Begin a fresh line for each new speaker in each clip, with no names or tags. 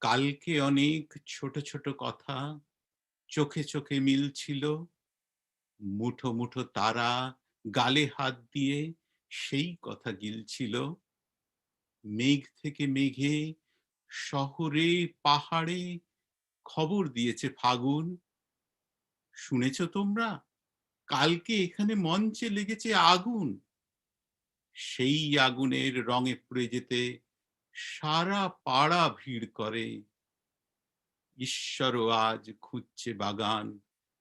কালকে অনেক ছোট ছোট কথা চোখে চোখে মিলছিল, মুঠো মুঠো তারা গালে হাত দিয়ে সেই কথা গিলছিল। মেঘ থেকে মেঘে, শহরে পাহাড়ে খবর দিয়েছে ফাগুন। শুনেছ তোমরা, কালকে এখানে মঞ্চে লেগেছে আগুন। সেই আগুনের রঙে পুড়ে যেতে সারা পাড়া ভিড় করে। ঈশ্বরও আজ খুঁজছে বাগান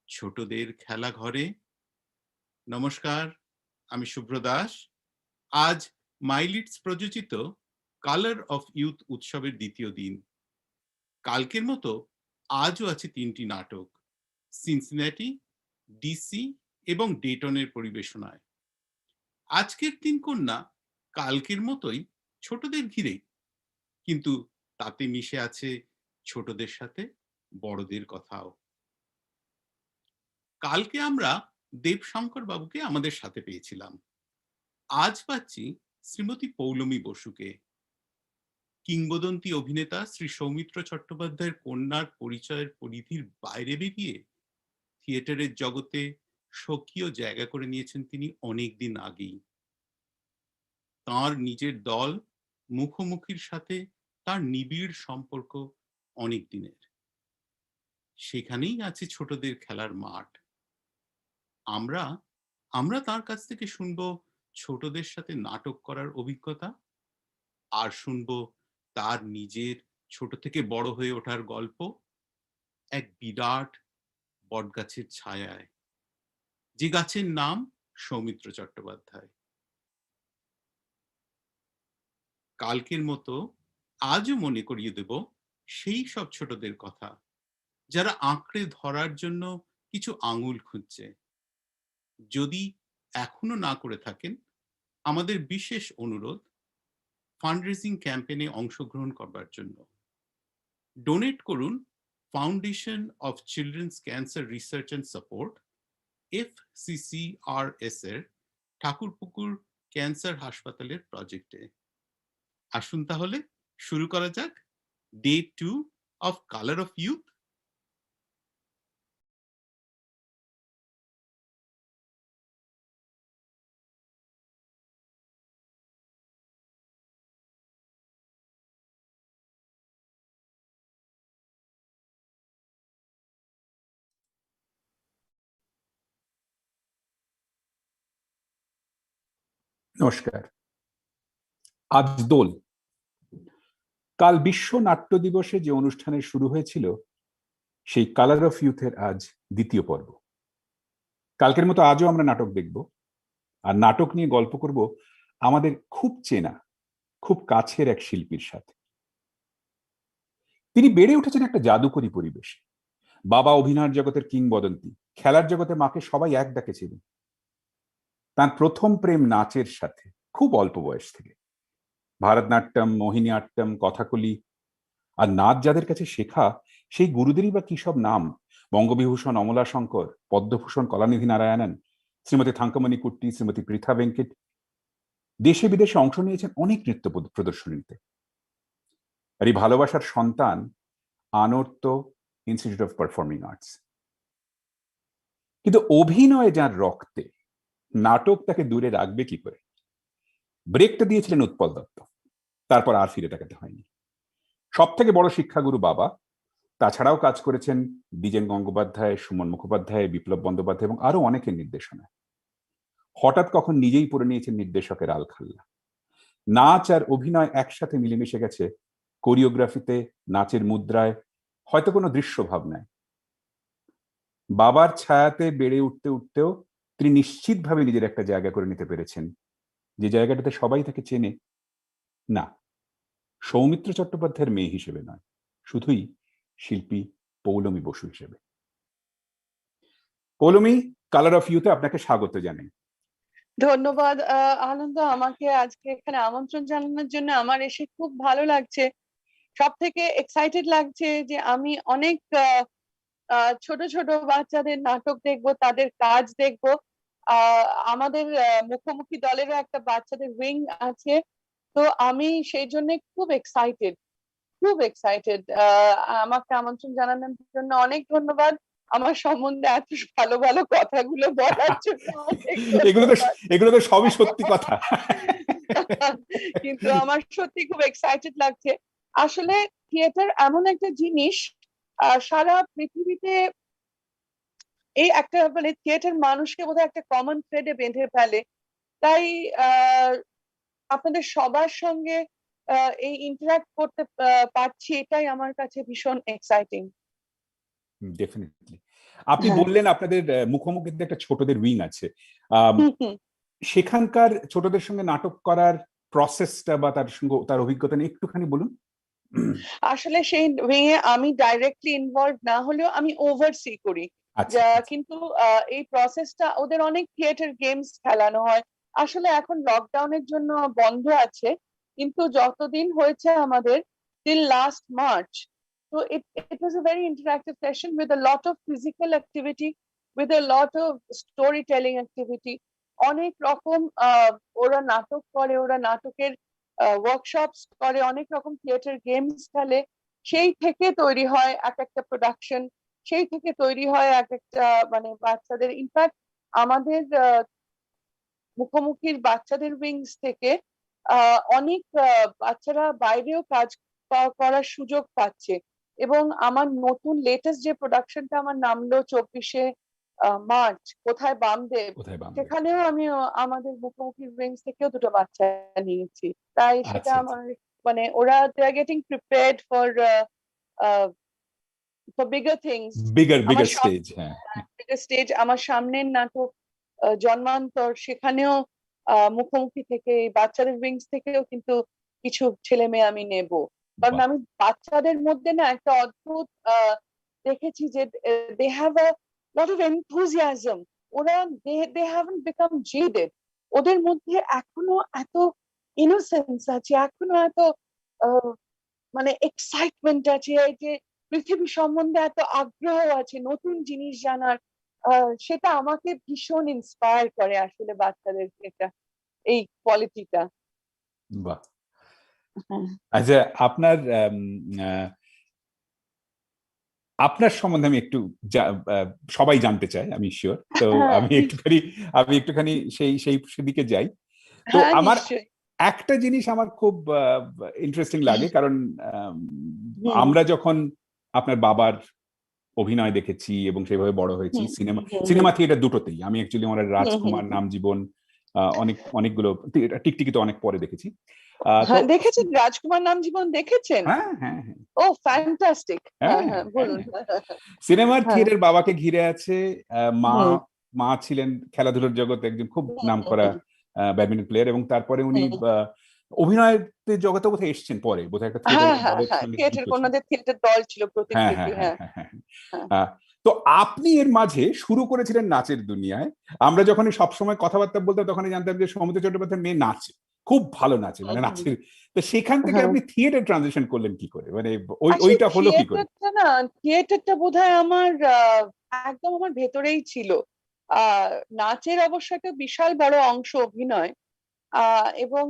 ছোটদের খেলা ঘরে। নমস্কার, আমি শুভ্র দাস। আজ মাইলিটস প্রযোজিত কালার অফ ইউথ উৎসবের দ্বিতীয় দিন। কালকের মতো আজও আছে তিনটি নাটক, সিনসিনাটি, ডিসি এবং ডেটনের পরিবেশনায়। আজকের তিন কন্যা কালকের মতোই ছোটদের ঘিরে, কিন্তু তাতে মিশে আছে ছোটদের সাথে বড়দের কথাও। কালকে আমরা দেবশঙ্কর বাবুকে আমাদের সাথে পেয়েছিলাম। আজ পাচ্ছি শ্রীমতী পৌলমী বসুকে। কিংবদন্তি অভিনেতা শ্রী সৌমিত্র চট্টোপাধ্যায়ের কন্যার পরিচয়ের পরিধির বাইরে বেরিয়ে থিয়েটারের জগতে স্বকীয় জায়গা করে নিয়েছেন তিনি অনেক দিন আগেই। তাঁর নিজের দল মুখোমুখির সাথে তার নিবিড় সম্পর্ক অনেক দিনের। সেখানেই আছে ছোটদের খেলার মাঠ। আমরা আমরা তার কাছ থেকে শুনবো ছোটদের সাথে নাটক করার অভিজ্ঞতা, আর শুনবো তার নিজের ছোট থেকে বড় হয়ে ওঠার গল্প এক বিরাট বটগাছের ছায়ায়, যে গাছের নাম সৌমিত্র চট্টোপাধ্যায়। কালকের মতো আজও মনে করিয়ে দেব সেই সব ছোটদের কথা, যারা আঁকড়ে ধরার জন্য কিছু আঙুল খুঁজছে। যদি এখনো না করে থাকেন, আমাদের বিশেষ অনুরোধ ফান্ডরেজিং ক্যাম্পেইনে অংশগ্রহণ করবার জন্য। ডোনেট করুন foundation of children's cancer research and support, FCCRS এর ঠাকুরপুকুর ক্যান্সার হাসপাতালের প্রজেক্টে। আসুন তাহলে শুরু করা যাক day 2 of colour of youth.
নমস্কার। আজ দোল। কাল বিশ্ব নাট্য দিবসে যে অনুষ্ঠানে শুরু হয়েছিল সেই কালার অফ ইউথের আজ দ্বিতীয় পর্ব। কালকের মতো আজও আমরা নাটক দেখব, আর নাটক নিয়ে গল্প করব আমাদের খুব চেনা, খুব কাছের এক শিল্পীর সাথে। তিনি বেড়ে উঠেছেন একটা জাদুকরী পরিবেশে। বাবা অভিনয়ের জগতের কিংবদন্তি, খেলার জগতে মাকে সবাই এক ডাকে ছিলেন। তার প্রথম প্রেম নাচের সাথে, খুব অল্প বয়স থেকে। ভারতনাট্যম, মোহিনীআট্যম, কথাকলি আর নাচ যাদের কাছে শেখা, সেই গুরুদেরই বা কি সব নাম! বঙ্গবিভূষণ অমলাশঙ্কর, পদ্মভূষণ কলানিধি নারায়ণন, শ্রীমতী থাঙ্কমণি কুট্টি, শ্রীমতী পৃথা ভেঙ্কট। দেশে বিদেশে অংশ নিয়েছেন অনেক নৃত্য প্রদর্শনীতে। আর এই ভালোবাসার সন্তান Anarta institute of performing arts. কিন্তু অভিনয় যার রক্তে, নাটক তাকে দূরে রাখবে কি করে? ব্রেকটা দিয়েছিলেন উৎপল দত্ত, তারপর আর ফিরে তাকাতে হয়নি। সব থেকে বড় শিক্ষাগুরু বাবা, তাছাড়াও কাজ করেছেন দ্বিজেন গঙ্গোপাধ্যায়, সুমন মুখোপাধ্যায়, বিপ্লব বন্দ্যোপাধ্যায় এবং আরো অনেকের নির্দেশনায়। হঠাৎ কখন নিজেই পড়ে নিয়েছেন নির্দেশকের আলখাল্লা। নাচ আর অভিনয় একসাথে মিলেমিশে গেছে কোরিওগ্রাফিতে, নাচের মুদ্রায়, হয়তো কোনো দৃশ্য ভাবনায়। বাবার ছায়াতে বেড়ে উঠতে উঠতেও তিনি নিশ্চিতভাবে নিজের একটা জায়গা করে নিতে পেরেছেন, যে জায়গাটাতে সবাই তাকে চেনে, না সৌমিত্র চট্টোপাধ্যায়ের মেয়ে হিসেবে নয়, শুধুই শিল্পী পৌলমী বসু হিসেবে। পৌলমী, কালার অফ ইউতে আপনাকে স্বাগত জানাই।
ধন্যবাদ আনন্দ, আমাকে আজকে এখানে আমন্ত্রণ জানানোর জন্য। আমার এসে খুব ভালো লাগছে। সব থেকে এক্সাইটেড লাগছে যে আমি অনেক ছোট ছোট বাচ্চাদের নাটক দেখবো, তাদের কাজ দেখবো। আমাদের মুখোমুখি দলেরও একটা বাচ্চাদের উইং আছে, তো আমি সেই জন্য খুব এক্সাইটেড। খুব এক্সাইটেড। আমাকে আমন্ত্রণ জানানোর জন্য অনেক ধন্যবাদ। আমার সম্বন্ধে এত ভালো ভালো কথাগুলো বলার জন্য অনেক
এগুলো তো
ধন্যবাদ।
এগুলো তো সবই সত্যি কথা।
কিন্তু আমার সত্যি খুব এক্সাইটেড লাগছে। আসলে থিয়েটার এমন একটা জিনিস, সারা পৃথিবীতে এই একটা মানে থিয়েটার মানুষকে বোধহয় একটা কমন থ্রেডে বেঁধে ফেলে। তাই আপনাদের সবার সঙ্গে এই ইন্টারাক্ট করতে পারছি, এটাই আমার কাছে ভীষণ এক্সাইটিং।
ডেফিনেটলি। আপনি
হ্যাঁ।
বললেন আপনাদের মুখোমুখিতে একটা ছোটদের উইং আছে, সেখানকার ছোটদের সঙ্গে নাটক করার প্রসেসটা বা তার সঙ্গে তার অভিজ্ঞতা নিয়ে একটুখানি বলুন।
আসলে সেই উইংয়ে আমি ডাইরেক্টলি ইনভলভ না হলেও আমি ওভারসি করি।
আচ্ছা,
কিন্তু এই প্রসেসটা ওদের অনেক থিয়েটার গেমস খেলানো হয়। আসলে এখন লকডাউনের জন্য বন্ধ আছে, কিন্তু যতদিন হয়েছে আমাদের till last March, so it was a very interactive session with a lot of physical activity, with a lot of storytelling activity. অনেক রকম ওরা নাটক করে, ওরা নাটকের ওয়ার্কশপস করে, অনেক রকম থিয়েটার গেমস খেলে। সেই থেকে তৈরি হয় এক একটা প্রোডাকশন, সেই থেকে তৈরি হয় এক একটা মানে বাচ্চাদের। ইনফ্যাক্ট আমাদের মুখোমুখির বাচ্চাদের উইংস থেকে অনেক বাচ্চারা বাইরেও কাজ করার সুযোগ পাচ্ছে। এবং আমার নতুন লেটেস্ট যে প্রোডাকশনটা আমার নামলো 24শে মার্চ, কোথায় বামদেব,
কোথায় বাংলা?
সেখানেও আমি আমাদের মুখোমুখি উইংস থেকেও দুটো বাচ্চা নিয়েছি। তাই সেটা
আচ্ছা,
আমার মানে ওরা they are getting prepared for bigger things.
Bigger
আমার
বিগার স্টেজ। হ্যাঁ,
স্টেজ, আমার সামনের নাটক জন্মান্তর, সেখানেও মুখোমুখি থেকে বাচ্চাদের উইংস থেকেও কিন্তু কিছু ছেলে মেয়ে আমি নেব। কারণ
বাহ,
আমি বাচ্চাদের মধ্যে না একটা অদ্ভুত দেখেছি যে they have a lot of enthusiasm. ওরা দে হ্যাভন্ট বিকাম জেডেড। ওদের মধ্যে এখনো এত ইনোসেন্স আছে, এখনো এত মানে এক্সাইটমেন্ট আছে, এই যে পৃথিবী সম্বন্ধে এত আগ্রহ আছে নতুন জিনিস জানার। সেটা আমাকে ভীষণ ইন্সপায়ার করে আসলে বাচ্চাদের, এটা এই কোয়ালিটিটা।
বাহ। আচ্ছা, আপনার আহ, আপনার সম্বন্ধে আমি একটু সবাই জানতে চায়, আমি শিওর। তো
হ্যাঁ
আমি একটুখানি সেই সেই সেদিকে যাই। তো
হ্যাঁ
আমার
নিশ্চয়ই।
একটা জিনিস আমার খুব ইন্টারেস্টিং লাগে, কারণ
হুম
আমরা যখন আপনার বাবার অভিনয় দেখেছি এবং সেভাবে বড় হয়েছি
হুম
সিনেমা
হুম হুম
সিনেমা থিয়েটার দুটোতেই। আমি অ্যাকচুয়ালি আমার
হুম হুম
রাজকুমার, নাম জীবন, অনেকগুলো, টিকটিকি তো অনেক পরে দেখেছি। তো
হ্যাঁ দেখেছেন, রাজকুমার নাম জীবন দেখেছেন?
হ্যাঁ, হ্যাঁ, হ্যাঁ,
ও ফ্যান্টাস্টিক। হ্যাঁ
হ্যাঁ,
হ্যাঁ
হ্যাঁ,
বলুন।
সিনেমার
হ্যাঁ
থিয়েটার বাবাকে ঘিরে আছে। মা
হুম
মা ছিলেন খেলাধুলার জগতে একজন খুব
হুম
নামকরা ব্যাডমিন্টন প্লেয়ার, এবং তারপরে উনি
হুম।
অভিনয়ের জগতে বোধহয় এসেছেন পরে, বোধহয় একটা
হ্যাঁ
থিয়েটারের
হ্যাঁ
দলের
হ্যাঁ
সঙ্গে
থিয়েটার,
যুক্ত ছিলেন।
কোনদের থিয়েটার দল ছিল
হ্যাঁ,
প্রতিকৃতি।
হ্যাঁ, হ্যাঁ,
হ্যাঁ
হ্যাঁ, হ্যাঁ,
হ্যাঁ
তো আপনি এর মাঝে শুরু করেছিলেন নাচের দুনিয়ায়। আমরা যখনই সবসময় কথাবার্তা বলতাম তখনই জানতাম যে সৌমিত্র চট্টোপাধ্যায়ের মেয়ে নাচে, খুব ভালো নাচে, মানে
হুম,
নাচের। তো সেখান থেকে
হ্যাঁ।
আপনি থিয়েটার ট্রানজিশন করলেন কি করে, মানে
আসলে
ওইটা হলো কি করে?
থিয়েটারটা না, থিয়েটারটা বোধহয় আমার একদম আমার ভেতরেই ছিল। আহ নাচের অবশ্য একটা বিশাল বড় অংশ অভিনয়। এবং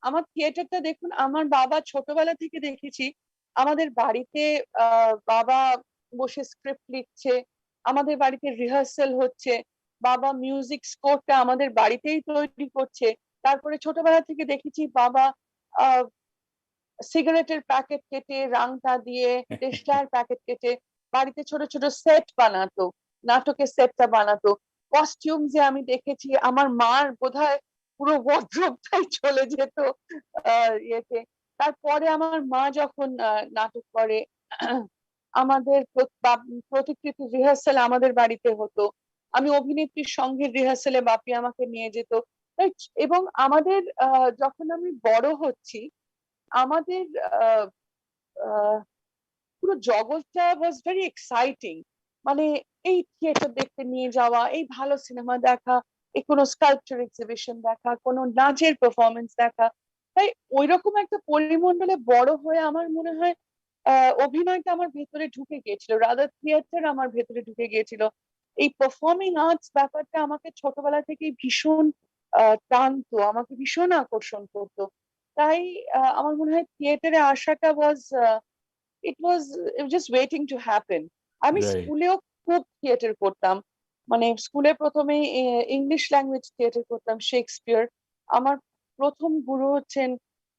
আমার থিয়েটারটা দেখুন, আমার বাবা ছোটবেলা থেকে দেখেছি আমাদের বাড়িতে বাবা বসে স্ক্রিপ্ট লিখছে, আমাদের বাড়িতে রিহার্সাল হচ্ছে, বাবা মিউজিক স্কোরটা আমাদের বাড়িতেই তৈরি করছে। তারপরে ছোটবেলা থেকে দেখেছি বাবা সিগারেটের প্যাকেট কেটে রাংটা দিয়ে, দেশলার প্যাকেট কেটে বাড়িতে ছোট ছোট সেট বানাতো, নাটকের সেটটা বানাতো। কস্টিউম যে আমি দেখেছি, আমার মার বোধহয় পুরো ওয়ার্ড্রোবটাই চলে যেত ইয়েতে। তারপরে আমার মা যখন নাটক করে, আমাদের প্রতিকৃতি রিহার্সাল আমাদের বাড়িতে হতো। আমি অভিনেত্রীর সঙ্গের রিহার্সালে বাপি আমাকে নিয়ে যেত। এবং আমাদের যখন আমি বড় হচ্ছি, আমাদের আহ, আহ, পুরো জগৎটা ওয়াজ ভেরি এক্সাইটিং। মানে এই থিয়েটার দেখতে নিয়ে যাওয়া, এই ভালো সিনেমা দেখা, এই কোনো স্কাল্পচার এক্সিবিশন দেখা, কোনো নাচের পারফরমেন্স দেখা। তাই ওইরকম একটা পরিমণ্ডলে বড় হয়ে আমার মনে হয় অভিনয়টা আমার ভেতরে ঢুকে গিয়েছিল, রাদার থিয়েটার আমার ভেতরে ঢুকে গিয়েছিল। এই পারফর্মিং আর্টস ব্যাপারটা আমাকে ছোটবেলা থেকেই ভীষণ টানতো, আমাকে ভীষণ আকর্ষণ করতো। তাই আমার মনে হয় থিয়েটারে আসাটা it was just waiting to happen. আমি
রাইট।
স্কুলেও খুব থিয়েটার করতাম, মানে স্কুলে প্রথমে ইংলিশ ল্যাঙ্গুয়েজ থিয়েটার করতাম, শেক্সপিয়ার। আমার প্রথম গুরু হচ্ছেন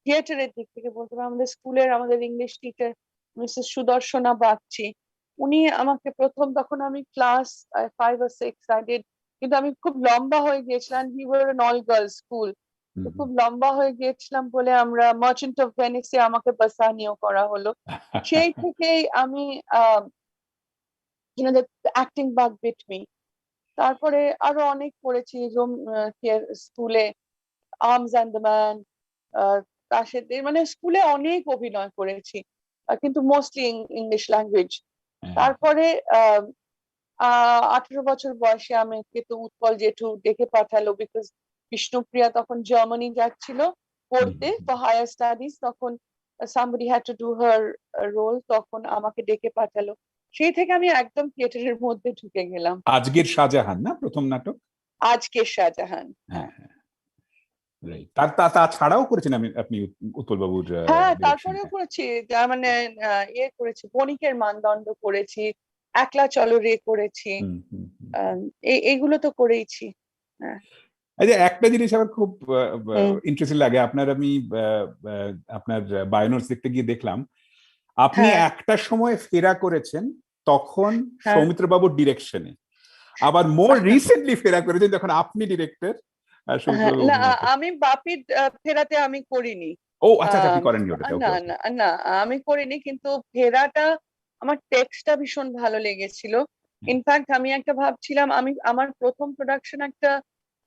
থিয়েটারের দিক থেকে বলতে হবে আমাদের স্কুলের আমাদের ইংলিশ টিচার মিসেস সুদর্শনা বাগচি। উনি আমাকে প্রথম, তখন আমি ক্লাস 5 or 6 আই ডিড, কিন্তু আমি খুব লম্বা হয়ে গিয়েছিলাম, হি war an all girls school, খুব লম্বা হয়ে গিয়েছিলাম বলে আমরা মার্চেন্ট অফ ভেনিসে আমাকে বাসানিও করা হলো। সেই থেকেই আমি অ্যাক্টিং বাগ বিট মি। তারপরে আরো অনেক করেছি স্কুলে, আর্মস অ্যান্ড দ্য ম্যান, তার সাথে মানে স্কুলে অনেক অভিনয় করেছি, কিন্তু মোস্টলি ইংলিশ ল্যাঙ্গুয়েজ। তারপরে 18 বছর বয়সে আমাকে তো উৎপল জেঠু ডেকে পাঠালো, বিকজ বিষ্ণুপ্রিয়া তখন জার্মানি যাচ্ছিল পড়তে ফর হায়ার স্টাডিজ, তখন somebody had to do her role, তখন আমাকে ডেকে পাঠালো। সেই থেকে আমি একদম থিয়েটারের মধ্যে ঢুকে গেলাম।
আজকের শাহজাহান না প্রথম নাটক?
আজকের শাহজাহান।
হ্যাঁ, রাইট। তাছাড়াও করেছেন আপনি উৎপল বাবুর
হ্যাঁ,
ডিরেকশনটা?
তারপরেও করেছি, তার মানে করেছি, বণিকের মানদণ্ড করেছি, একলা চলো রে করেছি, এগুলো তো করেইছি। হ্যাঁ।
আচ্ছা, একটা জিনিস আমার খুব ইন্টারেস্টিং লাগে, আমি আপনার বায়োনোটস দেখতে গিয়ে দেখলাম আপনি
হ্যাঁ,
একটা সময় ফেরা করেছেন তখন
হ্যাঁ।
সৌমিত্র বাবুর ডিরেকশনে, আবার মোর রিসেন্টলি ফেরা করেছেন যখন আপনি ডিরেক্টর সৌমিত্র বাবু
না,
অভিনয় করছেন।
আমি বাপির ফেরাতে আমি করিনি।
ও আচ্ছা আচ্ছা, আপনি করেননি ওটাতে?
না,
ওকে ওকে।
না, না, আমি করিনি, কিন্তু ফেরাটা আমার টেক্সটটা ভীষণ ভালো লেগেছিল। ইনফ্যাক্ট আমি একটা ভাবছিলাম, আমার প্রথম প্রোডাকশন একটা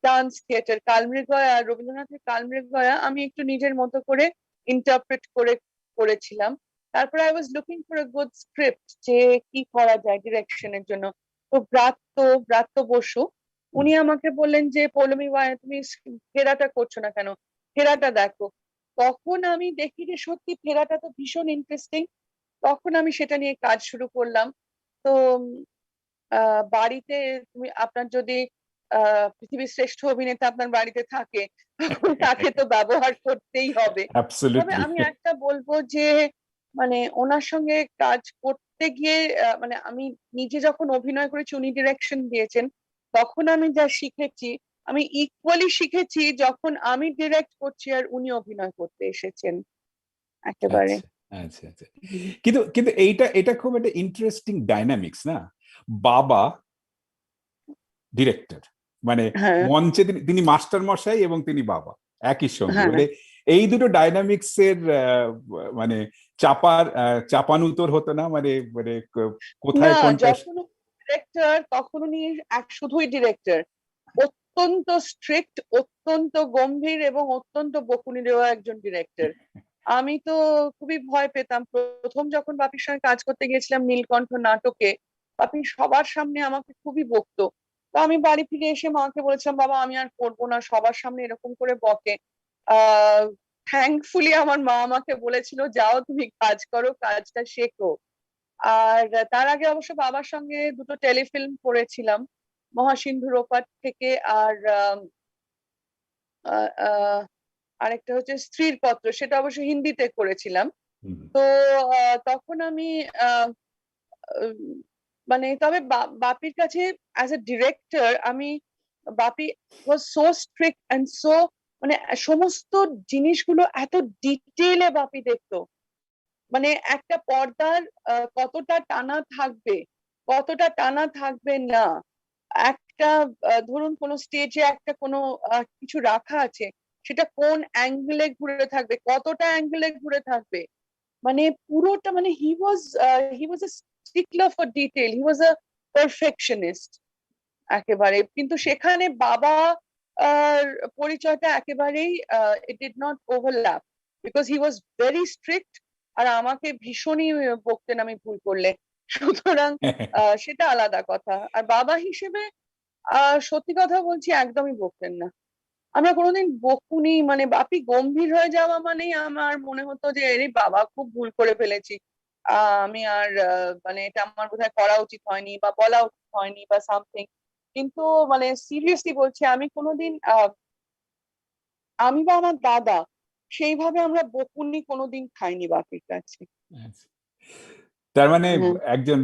ডান্স থিয়েটার কালমৃগয়া, রবীন্দ্রনাথের কালমৃগয়া, আমি একটু নিজের মতো করে ইন্টারপ্রেট করেছিলাম। তারপরে I was looking for a good script, যে কি করা যায় ডিরেকশনের জন্য। তো ব্রাত্য বসু উনি আমাকে বললেন যে পৌলমী, তুমি ফেরাটা করছো না কেন, ফেরাটা দেখো। তখন আমি দেখি যে সত্যি ফেরাটা তো ভীষণ ইন্টারেস্টিং, তখন আমি সেটা নিয়ে কাজ শুরু করলাম। তো বাড়িতে আপনার যদি পৃথিবীর শ্রেষ্ঠ অভিনেতা আপনার বাড়িতে থাকে, তখন তাকে তো ব্যবহার করতেই হবে। তবে
অ্যাবসলিউটলি।
আমি একটা বলবো যে মানে ওনার সঙ্গে কাজ করতে গিয়ে মানে আমি নিজে যখন অভিনয় করেছি, উনি ডিরেকশন দিয়েছেন, তখন আমি যা শিখেছি আমি ইকুয়ালি শিখেছি যখন আমি ডিরেক্ট করছি আর উনি অভিনয় করতে এসেছেন একেবারে।
আচ্ছা আচ্ছা আচ্ছা। কিন্তু কিন্তু এটা খুব একটা ইন্টারেস্টিং ডাইনামিক্স না, বাবা ডিরেক্টর, মানে
হ্যাঁ,
মঞ্চে তিনি মাস্টার মশাই এবং তিনি বাবা একই সঙ্গে,
হ্যাঁ।
মানে এই দুটো ডাইনামিক্স এর মানে চাপানুতোর হতো না, মানে মানে কোথায়
না,
কোনটা।
যখন ডিরেক্টর তখন উনি শুধুই ডিরেক্টর, অত্যন্ত স্ট্রিক্ট, অত্যন্ত গম্ভীর এবং অত্যন্ত বকুনি দেওয়া একজন ডিরেক্টর। আমি তো খুবই ভয় পেতাম প্রথম যখন বাপির সঙ্গে কাজ করতে গিয়েছিলাম নীলকণ্ঠ নাটকে। বাপি সবার সামনে আমাকে খুবই বকতো। তো আমি বাড়ি ফিরে এসে মাকে বলেছিলাম, বাবা আমি আর করবো না, সবার সামনে এরকম করে বকে। আহ থ্যাঙ্কফুলি আমার মা আমাকে বলেছিল, যাও তুমি কাজ করো, কাজটা শেখো। আর তার আগে অবশ্য বাবার সঙ্গে দুটো টেলিফিল্ম করেছিলাম, মহাসিন্ধুর ওপার থেকে, আর আহ, আহ, আরেকটা হচ্ছে স্ত্রীর পত্র, সেটা অবশ্য হিন্দিতে করেছিলাম। তো তখন আমি আহ, উম, মানে তবে বাপির কাছে অ্যাজ এ ডিরেক্টর আমি, Bapi was so strict and so, মানে সমস্ত জিনিসগুলো এত ডিটেইলে বাপি দেখতো। মানে একটা পর্দার কতটা টানা থাকবে, কতটা টানা থাকবে না, একটা ধরুন কোনো স্টেজে একটা কোনো কিছু রাখা আছে, সেটা কোন অ্যাঙ্গেলে ঘুরে থাকবে, কতটা অ্যাঙ্গেলে ঘুরে থাকবে, মানে পুরোটা, মানে he was a stickler for detail, he was a perfectionist একেবারে। কিন্তু সেখানে বাবা পরিচয়টা একেবারেই it did not overlap, because he was very strict, আর আমাকে ভীষণই বকতেন আমি ভুল করলে। সুতরাং সেটা আলাদা কথা। আর বাবা হিসেবে সত্যি কথা বলছি, একদমই বকতেন না। আমরা কোনোদিন বকুনি, মানে বাপি গম্ভীর হয়ে যাওয়া মানেই আমার মনে হতো যে এরে বাবা খুব ভুল করে ফেলেছি, আমি আর মানে এটা আমার বোধহয় করা উচিত হয়নি বা বলা উচিত হয়নি বা সামথিং। কিন্তু মানে সিরিয়াসলি বলছি, আমি কোনোদিন আমি বা আমার দাদা সেইভাবে আমরা বকুনি কোনোদিন খাইনি বাপির কাছে।
তার মানে
হ্যাঁ।
একজন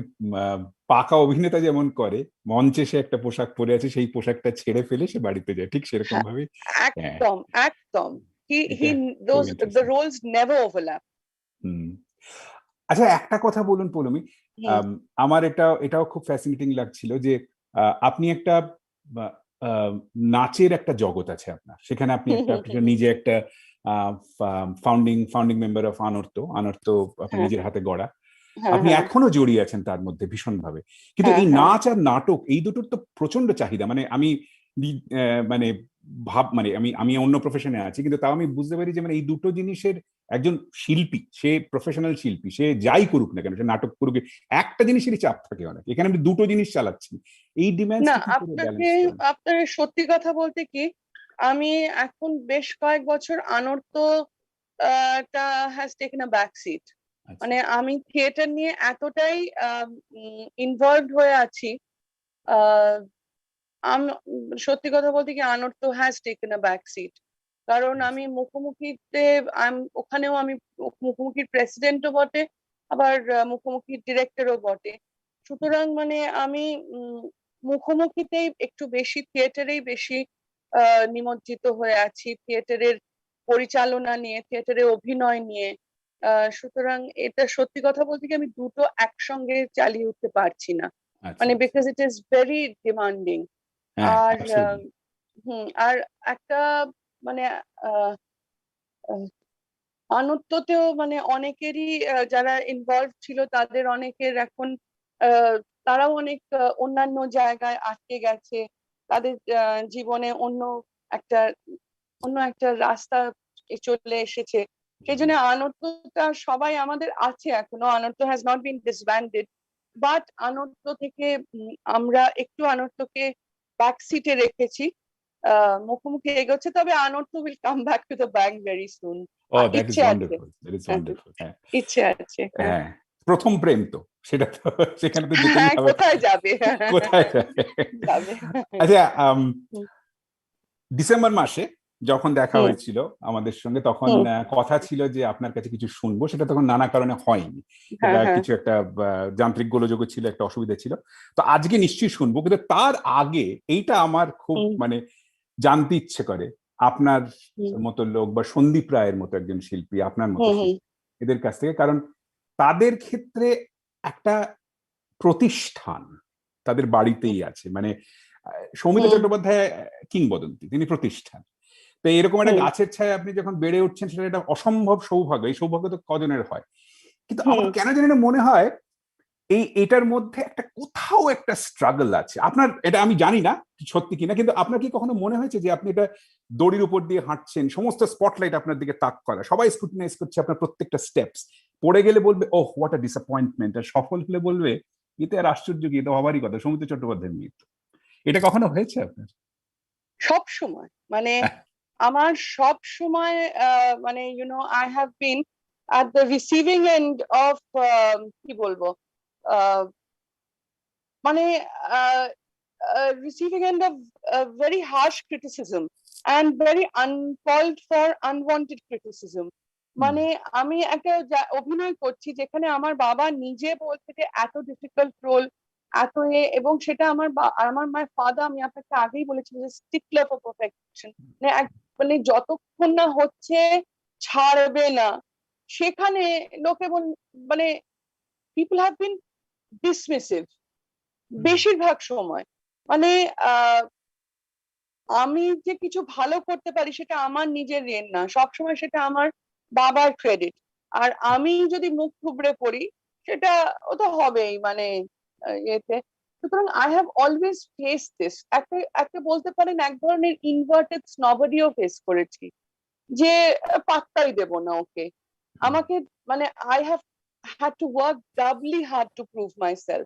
পাকা অভিনেতা যেমন করে, মঞ্চে সে একটা পোশাক পরে আছে, সেই পোশাকটা ছেড়ে ফেলে সে বাড়িতে যায়, ঠিক সেরকম
হ্যাঁ,
ভাবে। হ্যাঁ,
একদম একদম।
এটা
he
খুব
those the
interesting.
roles never overlap.
হুম। আচ্ছা, একটা কথা বলুন পৌলমী,
হুম।
আমার এটাও খুব ফ্যাসিনেটিং লাগছিল যে আপনি একটা আহ, নাচের একটা জগৎ আছে আপনার, সেখানে আপনি একটা নিজে একটা ফাউন্ডিং মেম্বার অফ আনর্ত আপনার
হ্যাঁ,
নিজের হাতে গড়া,
হ্যাঁ,
আপনি
হ্যাঁ,
এখনো জড়িয়ে আছেন তার মধ্যে ভীষণভাবে। কিন্তু
হ্যাঁ,
এই
হ্যাঁ।
নাচ আর নাটক এই দুটোর তো প্রচন্ড চাহিদা, মানে আমি মানে মানে আমি অন্য প্রফেশনে আছি, কিন্তু তাও আমি বুঝতে পারি যে মানে এই দুটো জিনিসের একজন শিল্পী, সে প্রফেশনাল শিল্পী, সে যাই করুক না কেন, সে নাটক করুক, একটা জিনিসেরই চাপ থাকে অনেক, এখানে আমি দুটো জিনিস চালাচ্ছি, এই
না,
ডিমান্ডসটা কি করে
আপনাকে
ব্যালেন্স করেন?
আপনার সত্যি কথা বলতে কি, আমি এখন বেশ কয়েক বছর আনর্ত টা has taken a back seat.
আচ্ছা,
মানে আমি থিয়েটার নিয়ে এতটাই ইনভলভড হয়ে আছি, আহ, সত্যি কথা বলতে কি Anarta has taken a back seat. কারণ আমি মুখোমুখিতে ওখানেও আমি মুখোমুখির প্রেসিডেন্টও বটে, আবার মুখোমুখির ডিরেক্টরও বটে। সুতরাং মানে আমি মুখোমুখিতেই একটু বেশি, থিয়েটারেই বেশি নিমজ্জিত হয়ে আছি, থিয়েটারের পরিচালনা নিয়ে, থিয়েটারে অভিনয় নিয়ে। সুতরাং এটা সত্যি কথা বলতে কি আমি দুটো একসঙ্গে চালিয়ে উঠতে পারছি না,
আচ্ছা,
মানে
আচ্ছা।
Because it is very demanding.
হ্যাঁ,
আর
অ্যাবসলিউটলি।
আর একটা মানে আহ, আহ, আনন্দতেও মানে অনেকেরই যারা ইনভলভ ছিল তাদের অনেকের এখন আহ, তারাও অনেক অন্যান্য জায়গায় আটকে গেছে, তাদের জীবনে একটা অন্য একটা রাস্তা চলে এসেছে। সেই জন্য আনন্দটা সবাই আমাদের আছে এখনো, Ananda has not been disbanded, but Ananda থেকে আমরা একটু আনন্দকে ব্যাক সিটে রেখেছি, মুখোমুখি এগোচ্ছে, তবে Ananda will come back to the bank very soon.
Oh, that is
ইচ্ছে আছে।
ওয়ান্ডারফুল, দ্যাট ইজ
হ্যাঁ,
ওয়ান্ডারফুল। হ্যাঁ,
ইচ্ছে আছে, হ্যাঁ।
হ্যাঁ, প্রথম প্রেম তো, সেটা তো সেখানে তো যেতেই
হ্যাঁ,
হবে।
কোথায় যাবে?
কোথায় যাবে?
যাবে।
আচ্ছা,
হুম,
ডিসেম্বর মাসে যখন দেখা
হুম,
হয়েছিল আমাদের সঙ্গে, তখন
হুম,
কথা ছিল যে আপনার কাছে কিছু শুনবো, সেটা তখন নানা কারণে হয়নি।
হ্যাঁ, হ্যাঁ,
কিছু একটা যান্ত্রিক গোলযোগ ছিল, একটা অসুবিধা ছিল। তো আজকে নিশ্চয়ই শুনবো, কিন্তু তার আগে এইটা আমার খুব
হুম,
মানে জানতে ইচ্ছে করে, আপনার
হুম,
মতো লোক বা সন্দীপ রায়ের মতো একজন শিল্পী, আপনার মতো
হুম, হুম,
শিল্পী, এদের কাছ থেকে, কারণ তাদের ক্ষেত্রে একটা প্রতিষ্ঠান তাদের বাড়িতেই আছে, মানে সৌমিত্র
হুম,
চট্টোপাধ্যায় কিংবদন্তি, তিনি প্রতিষ্ঠান। তো এরকম একটা
হুম,
গাছের ছায় আপনি যখন বেড়ে উঠছেন, সেটা একটা অসম্ভব সৌভাগ্য, এই সৌভাগ্য তো কজনের হয়। কিন্তু
হুম,
আমার কেন জানি না মনে হয় এটার মধ্যে একটা কোথাও একটা স্ট্রাগল আছে আপনার, এটা আমি জানি না সত্যি কিনা, কিন্তু আপনার কি কখনো মনে হয়েছে যে আপনি এটা দড়ির উপর দিয়ে হাঁটছেন, সমস্ত স্পটলাইট আপনার দিকে তাক করা, সবাই স্ক্রুটিনাইজ করছে আপনার প্রত্যেকটা স্টেপস, পড়ে গেলে বলবে ওহ হোয়াট আ ডিসঅ্যাপয়েন্টমেন্ট, আর সফল হলে বলবে এতে আর আশ্চর্য কি, এটা হবারই কথা, সৌমিত্র চট্টোপাধ্যায়ের মৃত্যু। এটা কখনো হয়েছে আপনার?
সব সময় মানে আমার সব সময় মানে I have been at the receiving end of কি বলবো, আহ, মানে receiving end of very harsh criticism and very uncalled for unwanted criticism. মানে আমি একটা অভিনয় করছি যেখানে আমার বাবা নিজে বলছে যে এত ডিফিকাল্ট রোল, এত এবং সেটা আমার মাই ফাদার, আমি আপনাকে আগেই বলেছি যে স্টিকলার ফর পারফেকশন, মানে মানে যতক্ষণ না হচ্ছে ছাড়বে না। সেখানে লোকে মানে পিপল হ্যাভ বিন ডিসমিসিভ বেশিরভাগ সময়। মানে আহ আমি যে কিছু ভালো করতে পারি সেটা আমার নিজের রেন না, সবসময় সেটা আমার বাবার ক্রেডিট। আর আমি যদি মুখ থুবড়ে পড়ি সেটা ও তো হবেই, মানে ইয়েতে। সুতরাং I have always face this, একটা একটা বলতে পারেন এক ধরনের ইনভার্টেড স্নবডিও ফেস করেছি, যে পাত্তাই দেব না ওকে। আমাকে মানে I have had to work doubly hard to prove myself.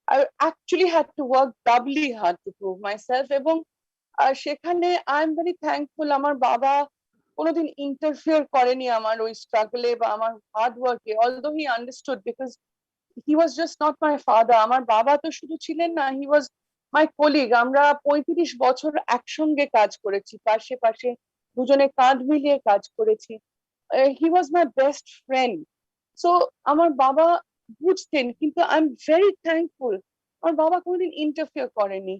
I actually had to work doubly hard to prove myself, এবং সেখানে আই এম ভেরি থ্যাঙ্কফুল আমার বাবা কোনোদিন ইন্টারফিয়ার করেনি আমার ওই স্ট্রাগলে বা আমার হার্ড ওয়ার্কে, although he understood, because he was just not my father. আমার বাবা তো শুধু ছিলেন না, হি ওয়াজ মাই কলিগ। আমরা 35 বছর একসঙ্গে কাজ করেছি, পাশে পাশে দুজনে কাঁধ মিলিয়ে কাজ করেছি। হি ওয়াজ মাই বেস্ট ফ্রেন্ড। সো আমার বাবা বুঝতেন, কিন্তু আই এম ভেরি থ্যাঙ্কফুল আমার বাবা কোনোদিন ইন্টারফিয়ার করেনি।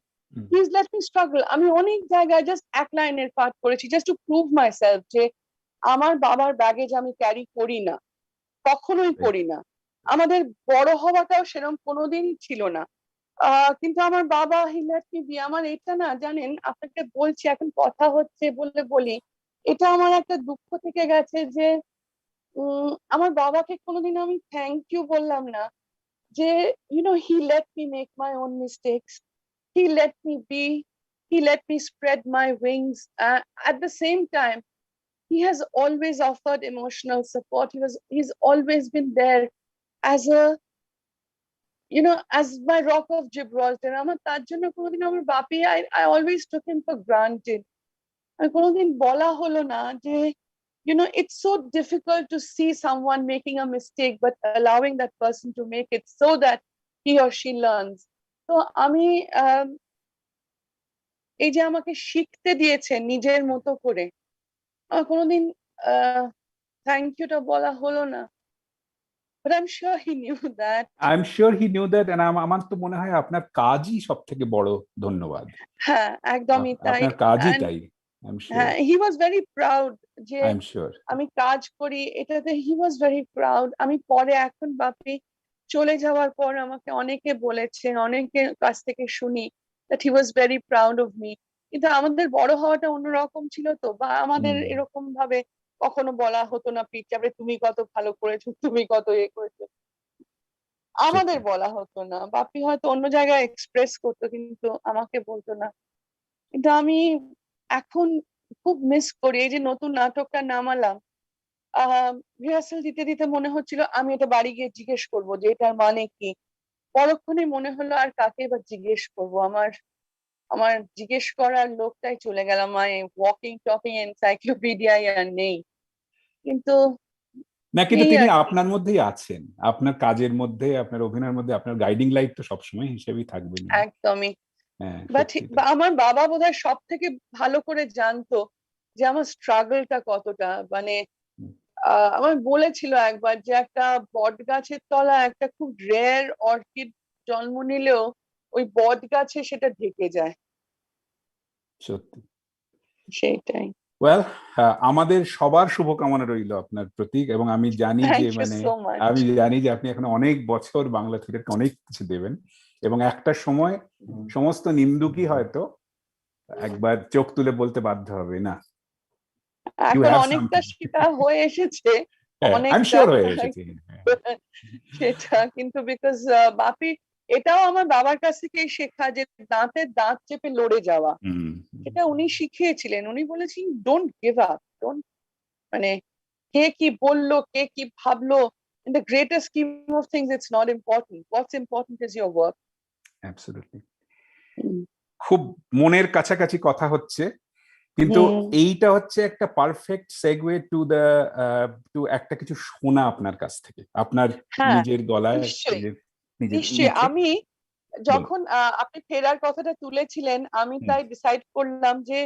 He is let me struggle. আমি অনেক জায়গায় জাস্ট এক লাইনের পাঠ করেছি just to prove my self যে আমার বাবার ব্যাগেজ আমি ক্যারি করি না, কখনোই করি না। আমাদের বড় হওয়াটাও সেরকম কোনোদিনই ছিল না। কিন্তু আমার বাবা হি লেট মি বি। আমার এটা না জানেন, আপনাকে বলছি এখন কথা হচ্ছে বলে বলি, এটা আমার একটা দুঃখ থেকে গেছে যে আমার বাবাকে কোনোদিন আমি থ্যাংক ইউ বললাম না, যে he let me make my own mistakes, he let me be, he let me spread my wings. At the same time he has always offered emotional support. He's always been there as a as my rock of Gibraltar. আমার তার জন্য কোনোদিন আমার বাপি, I always took him for granted. আর কোনোদিন বলা হলো না যে it's so difficult to see someone making a mistake but allowing that person to make it so that he or she learns. তো আমি এই যে আমাকে শিখতে দিয়েছে নিজের মতো করে, আমার কোনোদিন থ্যাংক ইউটা বলা হলো না। But I'm sure he knew that.
I am sure he knew that, and আমার তো মনে হয় আপনার কাজই সব থেকে বড় ধন্যবাদ।
হ্যাঁ, একদমই তাই।
আপনার কাজই
And
তাই। I am sure.
হ্যাঁ, he was very proud যে
আই এম শিওর।
আমি কাজ করি এটাতে। he was very proud. আমি পরে এখন বাপি চলে যাওয়ার পর আমাকে অনেকে বলেছে, অনেকের কাছ থেকে শুনি that he was very proud of me. কিন্তু আমাদের বড় হওয়াটা অন্যরকম ছিল তো, বা আমাদের এরকম ভাবে কখনো বলা হতো না পিঠ চাপড়ে তুমি কত ভালো করেছো, তুমি কত করেছো, আমাদের বলা হতো না। বাপি হয়তো অন্য জায়গায় এক্সপ্রেস করতো কিন্তু আমাকে বলতো না। কিন্তু আমি এখন খুব মিস করি এই যে নতুন নাটকটা নামালাম, রিহার্সাল দিতে দিতে মনে হচ্ছিল আমি এটা বাড়ি গিয়ে জিজ্ঞেস করবো যে এটার মানে কি। পরক্ষণে মনে হলো আর কাকে এবার জিজ্ঞেস করবো, আমার আমার জিজ্ঞেস করার লোকটাই চলে গেলাম, ওয়াকিং টকিং এনসাইক্লোপিডিয়ায় আর নেই। কিন্তু
না, কিন্তু
এই
তিনি
আর কি,
আপনার মধ্যেই আছেন, আপনার কাজের মধ্যে, আপনার অভিনয়ের মধ্যে, আপনার গাইডিং লাইট তো সবসময় হিসেবেই থাকবেন।
একদমই।
হ্যাঁ,
বাট
সত্যি তাই।
আমার বাবা বোধহয় সব থেকে ভালো করে জানতো যে আমার স্ট্রাগলটা কতটা। মানে আমার বলেছিল একবার যে একটা বট গাছের তলা একটা খুব রেয়ার অর্কিড জন্ম নিলেও ওই বট গাছে সেটা ঢেকে যায়।
সত্যি।
সেইটাই।
ওয়েল, আমাদের সবার শুভকামনা রইল আপনার প্রতি, এবং আমি জানি যে
থ্যাংক ইউ সো মাচ।
আপনি এখন অনেক বছর বাংলা থিয়েটারকে অনেক কিছু দেবেন, এবং একটা সময় সমস্ত নিন্দুকই হয়তো একবার চোখ তুলে বলতে বাধ্য হবে, না ইউ
এখন
হ্যাভ
অনেকটা
সামথিং।
সেটা হয়ে এসেছে,
আই এম
অনেকটা
শিওর হয়ে এসেছে।
সেটা কিন্তু বিকজ বাপি, এটাও আমার বাবার কাছ থেকেই শেখা যে দাঁতের দাঁত চেপে লড়ে যাওয়া। এটা উনি শিখিয়েছিলেন। উনি বলেছেন ডোন্ট গিভ আপ, ডোন্ট, মানে কে কি বললো, কে কি ভাবলো, in the greater scheme of things it's not important. What's important is your work.
Absolutely. খুব মনের কাছাকাছি কথা হচ্ছে, কিন্তু
হুম।
এইটা হচ্ছে একটা পারফেক্ট সেগওয়ে টু একটা কিছু শোনা আপনার কাছ থেকে, আপনার
হ্যাঁ,
নিজের গলায়,
নিশ্চয়ই
নিজের
নিশ্চয়ই।
ইচ্ছে।
আমি যখন আপনি ফেরার কথাটা তুলেছিলেন, আমি তাই ডিসাইড করলাম যে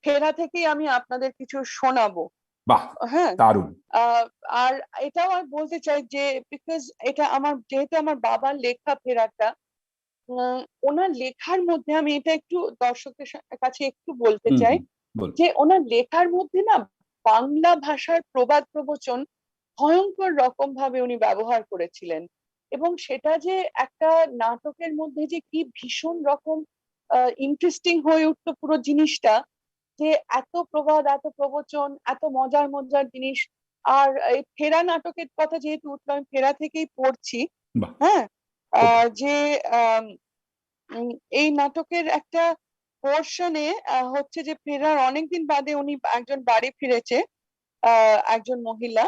ফেরা থেকেই আমি আপনাদের কিছু শোনাবো।
বাহ,
হ্যাঁ,
দারুণ।
আর এটাও আমি বলতে চাই যে বিকজ এটা আমার, যেহেতু আমার বাবার লেখা ফেরাটা, ওনার লেখার মধ্যে আমি এটা একটু দর্শকদের কাছে একটু বলতে চাই যে ওনার লেখার মধ্যে না বাংলা ভাষার প্রবাদ প্রবচন ভয়ঙ্কর রকম ভাবে উনি ব্যবহার করেছিলেন, এবং সেটা যে একটা নাটকের মধ্যে যে কি ভীষণ রকম ইন্টারেস্টিং হয়ে উঠতো পুরো জিনিসটা, যে এত প্রবাদ, এত প্রবচন, এত মজার মজার জিনিস। আর এই ফেরা নাটকের কথা যেহেতু উঠলো, আমি ফেরা থেকেই পড়ছি। হ্যাঁ, যে এই নাটকের একটা পোর্শনে হচ্ছে যে ফেরার অনেকদিন বাদে উনি একজন বাড়ি ফিরেছে, একজন মহিলা,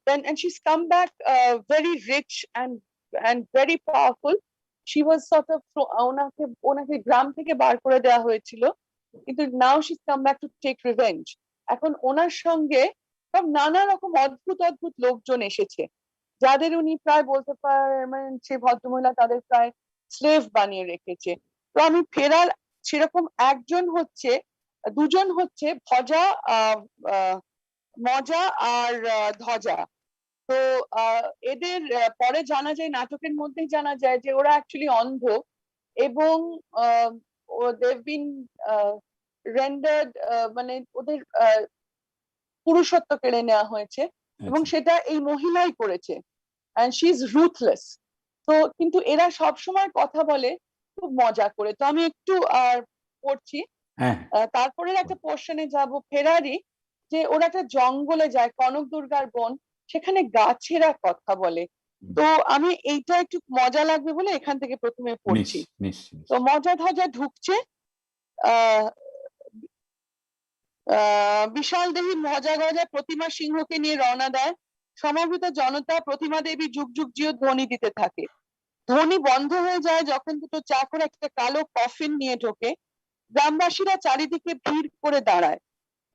and she's come back very rich and very powerful. She was sort of ওনাকে গ্রাম থেকে বার করে দেওয়া হয়েছিল, কিন্তু now she's come back to take revenge. এখন ওনার সঙ্গে সব নানা রকম অদ্ভুত অদ্ভুত লোকজন এসেছে, যাদের উনি প্রায় বলতে পারেন সে ভদ্রমহিলা তাদের প্রায় স্লেভ বানিয়ে রেখেছে। তো আমি ফেরার সেরকম একজন হচ্ছে দুজন হচ্ছে ভজা, মজা আর ধ্বজা। তো এদের পরে জানা যায়, নাটকের মধ্যেই জানা যায় যে ওরা অ্যাকচুয়ালি অন্ধ, এবং দেভ বিন রেন্ডার্ড, মানে ওদের পুরুষত্ব কেড়ে নেওয়া হয়েছে, এবং সেটা এই মহিলাই করেছে, and she is ruthless. তো কিন্তু এরা সব সময় কথা বলে খুব মজা করে। তো আমি একটু পড়ছি, তারপরে একটা পোর্শনে যাব ফেরারি, যে ওরা একটা জঙ্গলে যায়, কনক দুর্গার বন, সেখানে গাছেরা কথা বলে। তো আমি এইটা একটু মজা লাগবে বলে এখান থেকে প্রথমে পড়ছি। তো মজা ধ্বজা ঢুকছে, আহ বিশাল দেহী মজা গজা প্রতিমা সিংহকে নিয়ে রওনা দেয়। সমবেত জনতা প্রতিমা দেবী যুগ যুগ জিও ধ্বনি দিতে থাকে। ধ্বনি বন্ধ হয়ে যায় যখন দুটো চাকর একটা কালো কফিন নিয়ে ঢোকে। গ্রামবাসীরা চারিদিকে ভিড় করে দাঁড়ায়।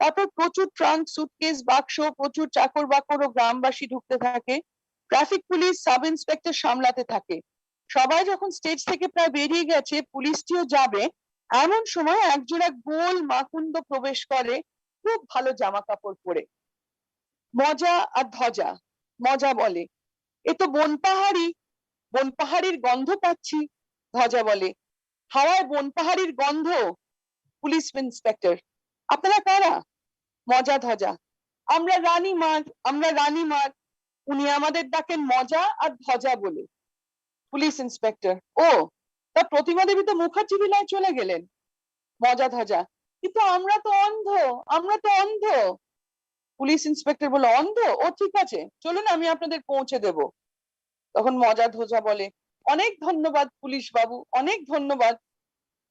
তারপর প্রচুর ট্রাঙ্ক, সুটকেস, বাক্স, প্রচুর চাকর বাকর ও গ্রামবাসী ঢুকতে থাকে। ট্রাফিক পুলিশ, সাব ইন্সপেক্টর সামলাতে থাকে। সবাই যখন স্টেজ থেকে প্রায় বেরিয়ে গেছে, পুলিশটিও যাবে, এমন সময় একজোড়া গোল মাকুন্দ প্রবেশ করে, খুব ভালো জামা কাপড় পরে। মজা আর ধ্বজা। মজা বলে, এ তো বনপাহাড়ি, বনপাহাড়ির গন্ধ পাচ্ছি। ধ্বজা বলে, হাওয়ায় বনপাহাড়ির গন্ধ। পুলিশ ইন্সপেক্টর, আপনারা কারা? মজা ধ্বজা, আমরা রানীমার, আমরা রানীমার। উনি আমাদের ডাকেন মজা আর ধ্বজা বলে। পুলিশ ইন্সপেক্টর, ও, তা প্রতিমা দেবী তো মুখার্জি ভিলায় চলে গেলেন। মজা ধ্বজা, কিন্তু আমরা তো অন্ধ, আমরা তো অন্ধ। পুলিশ ইন্সপেক্টর বলে, অন্ধ? ও ঠিক আছে, চলুন আমি আপনাদের পৌঁছে দেব। তখন মজা ধ্বজা বলে, অনেক ধন্যবাদ পুলিশ বাবু, অনেক ধন্যবাদ।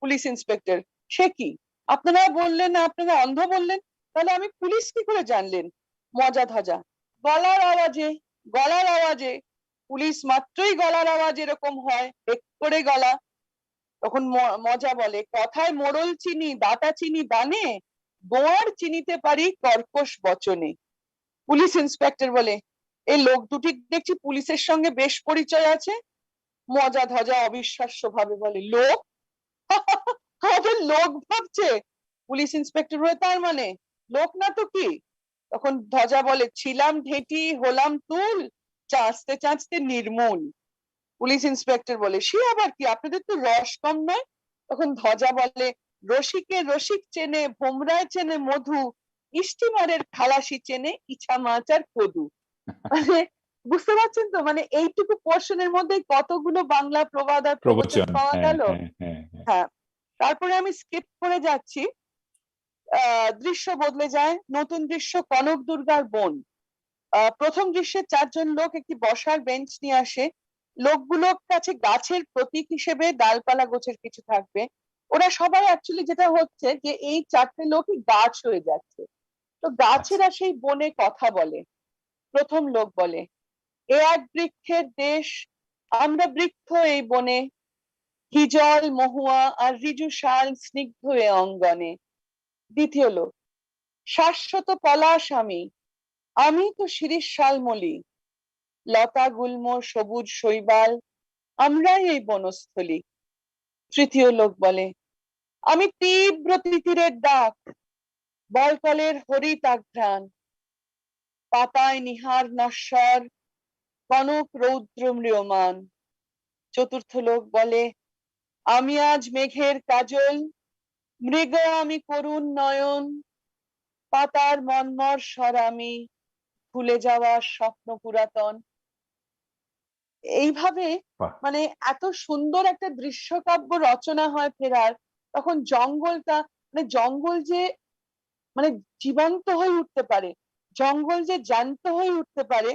পুলিশ ইন্সপেক্টর, সে কি, আপনারা বললেন না আপনারা অন্ধ বললেন, তাহলে আমি পুলিশ কি করে জানলেন? মজা ধ্বজা, গলার আওয়াজে, গলার আওয়াজে। পুলিশ মাত্রই গলার আওয়াজ এরকম হয়, এক করে গলা। তখন মজা বলে, কথায় মোড়ল চিনি, দাতা চিনি দানে, গোয়ার চিনিতে পারি কর্কশ বচনে। পুলিশ ইন্সপেক্টর বলে, এই লোক দুটি দেখছি পুলিশের সঙ্গে বেশ পরিচয় আছে। মজা ধ্বজা অবিশ্বাস্য ভাবে বলে, লোক? আমাদের লোক ভাবছে? পুলিশ ইন্সপেক্টর বলে, তার মানে লোক না তো কি? তখন ধ্বজা বলে, ছিলাম ঢেঁটি হলাম তুল, চাঁচতে চাঁচতে নির্মূল। পুলিশ ইন্সপেক্টর বলে, সে আবার কি, আপনাদের তো রস কম নয়। তখন ধ্বজা বলে, রসিকে রসিক চেনে, ভোমরায় চেনে মধু, স্টিমারের খালাসি চেনে ইছা মাছ আর কদু। মানে বুঝতে পারছেন তো, মানে এইটুকু পোর্শনের মধ্যে কতগুলো বাংলা প্রবাদ আর প্রবচন পাওয়া গেল। হ্যাঁ, তারপরে আমি স্কিপ করে যাচ্ছি। দৃশ্য বদলে যায়, নতুন দৃশ্য, কনক দুর্গার বোন। প্রথম দৃশ্যে চারজন লোক একটি বসার বেঞ্চ নিয়ে আসে। লোকগুলোর কাছে গাছের প্রতীক হিসেবে ডালপালা গোছের কিছু থাকবে। ওরা সবাই অ্যাকচুয়ালি, যেটা হচ্ছে যে এই চারটে লোকই গাছ হয়ে যাচ্ছে। তো গাছেরা সেই বনে কথা বলে। প্রথম লোক বলে, এ এক বৃক্ষের দেশ, আমরা বৃক্ষ এই বনে, হিজল মহুয়া আর রিজু শাল স্নিগ্ধ এ অঙ্গনে। দ্বিতীয় লোক, শাশ্বত পলাশ আমি, আমি তো শিরীষ শালমলি, লতা গুল্ম সবুজ শৈবাল, আমরাই এই বনস্থলী। তৃতীয় লোক বলে, আমি তীব্র তিতিরের ডাক, বলকলের হরিত আঘ্রাণ, পাতায় নিহার নশ্বর, কনক রৌদ্র ম্রিয়মান। চতুর্থ লোক বলে, আমি আজ মেঘের কাজল, মৃগ আমি করুণ নয়ন, পাতার মন্মর স্বর আমি, ভুলে যাওয়া স্বপ্ন পুরাতন। এইভাবে মানে এত সুন্দর একটা দৃশ্যকাব্য রচনা হয় ফেরার। তখন জঙ্গলটা, মানে জঙ্গল যে মানে জীবন্ত হয়ে উঠতে পারে, জঙ্গল যে জ্যান্ত হয়ে উঠতে পারে,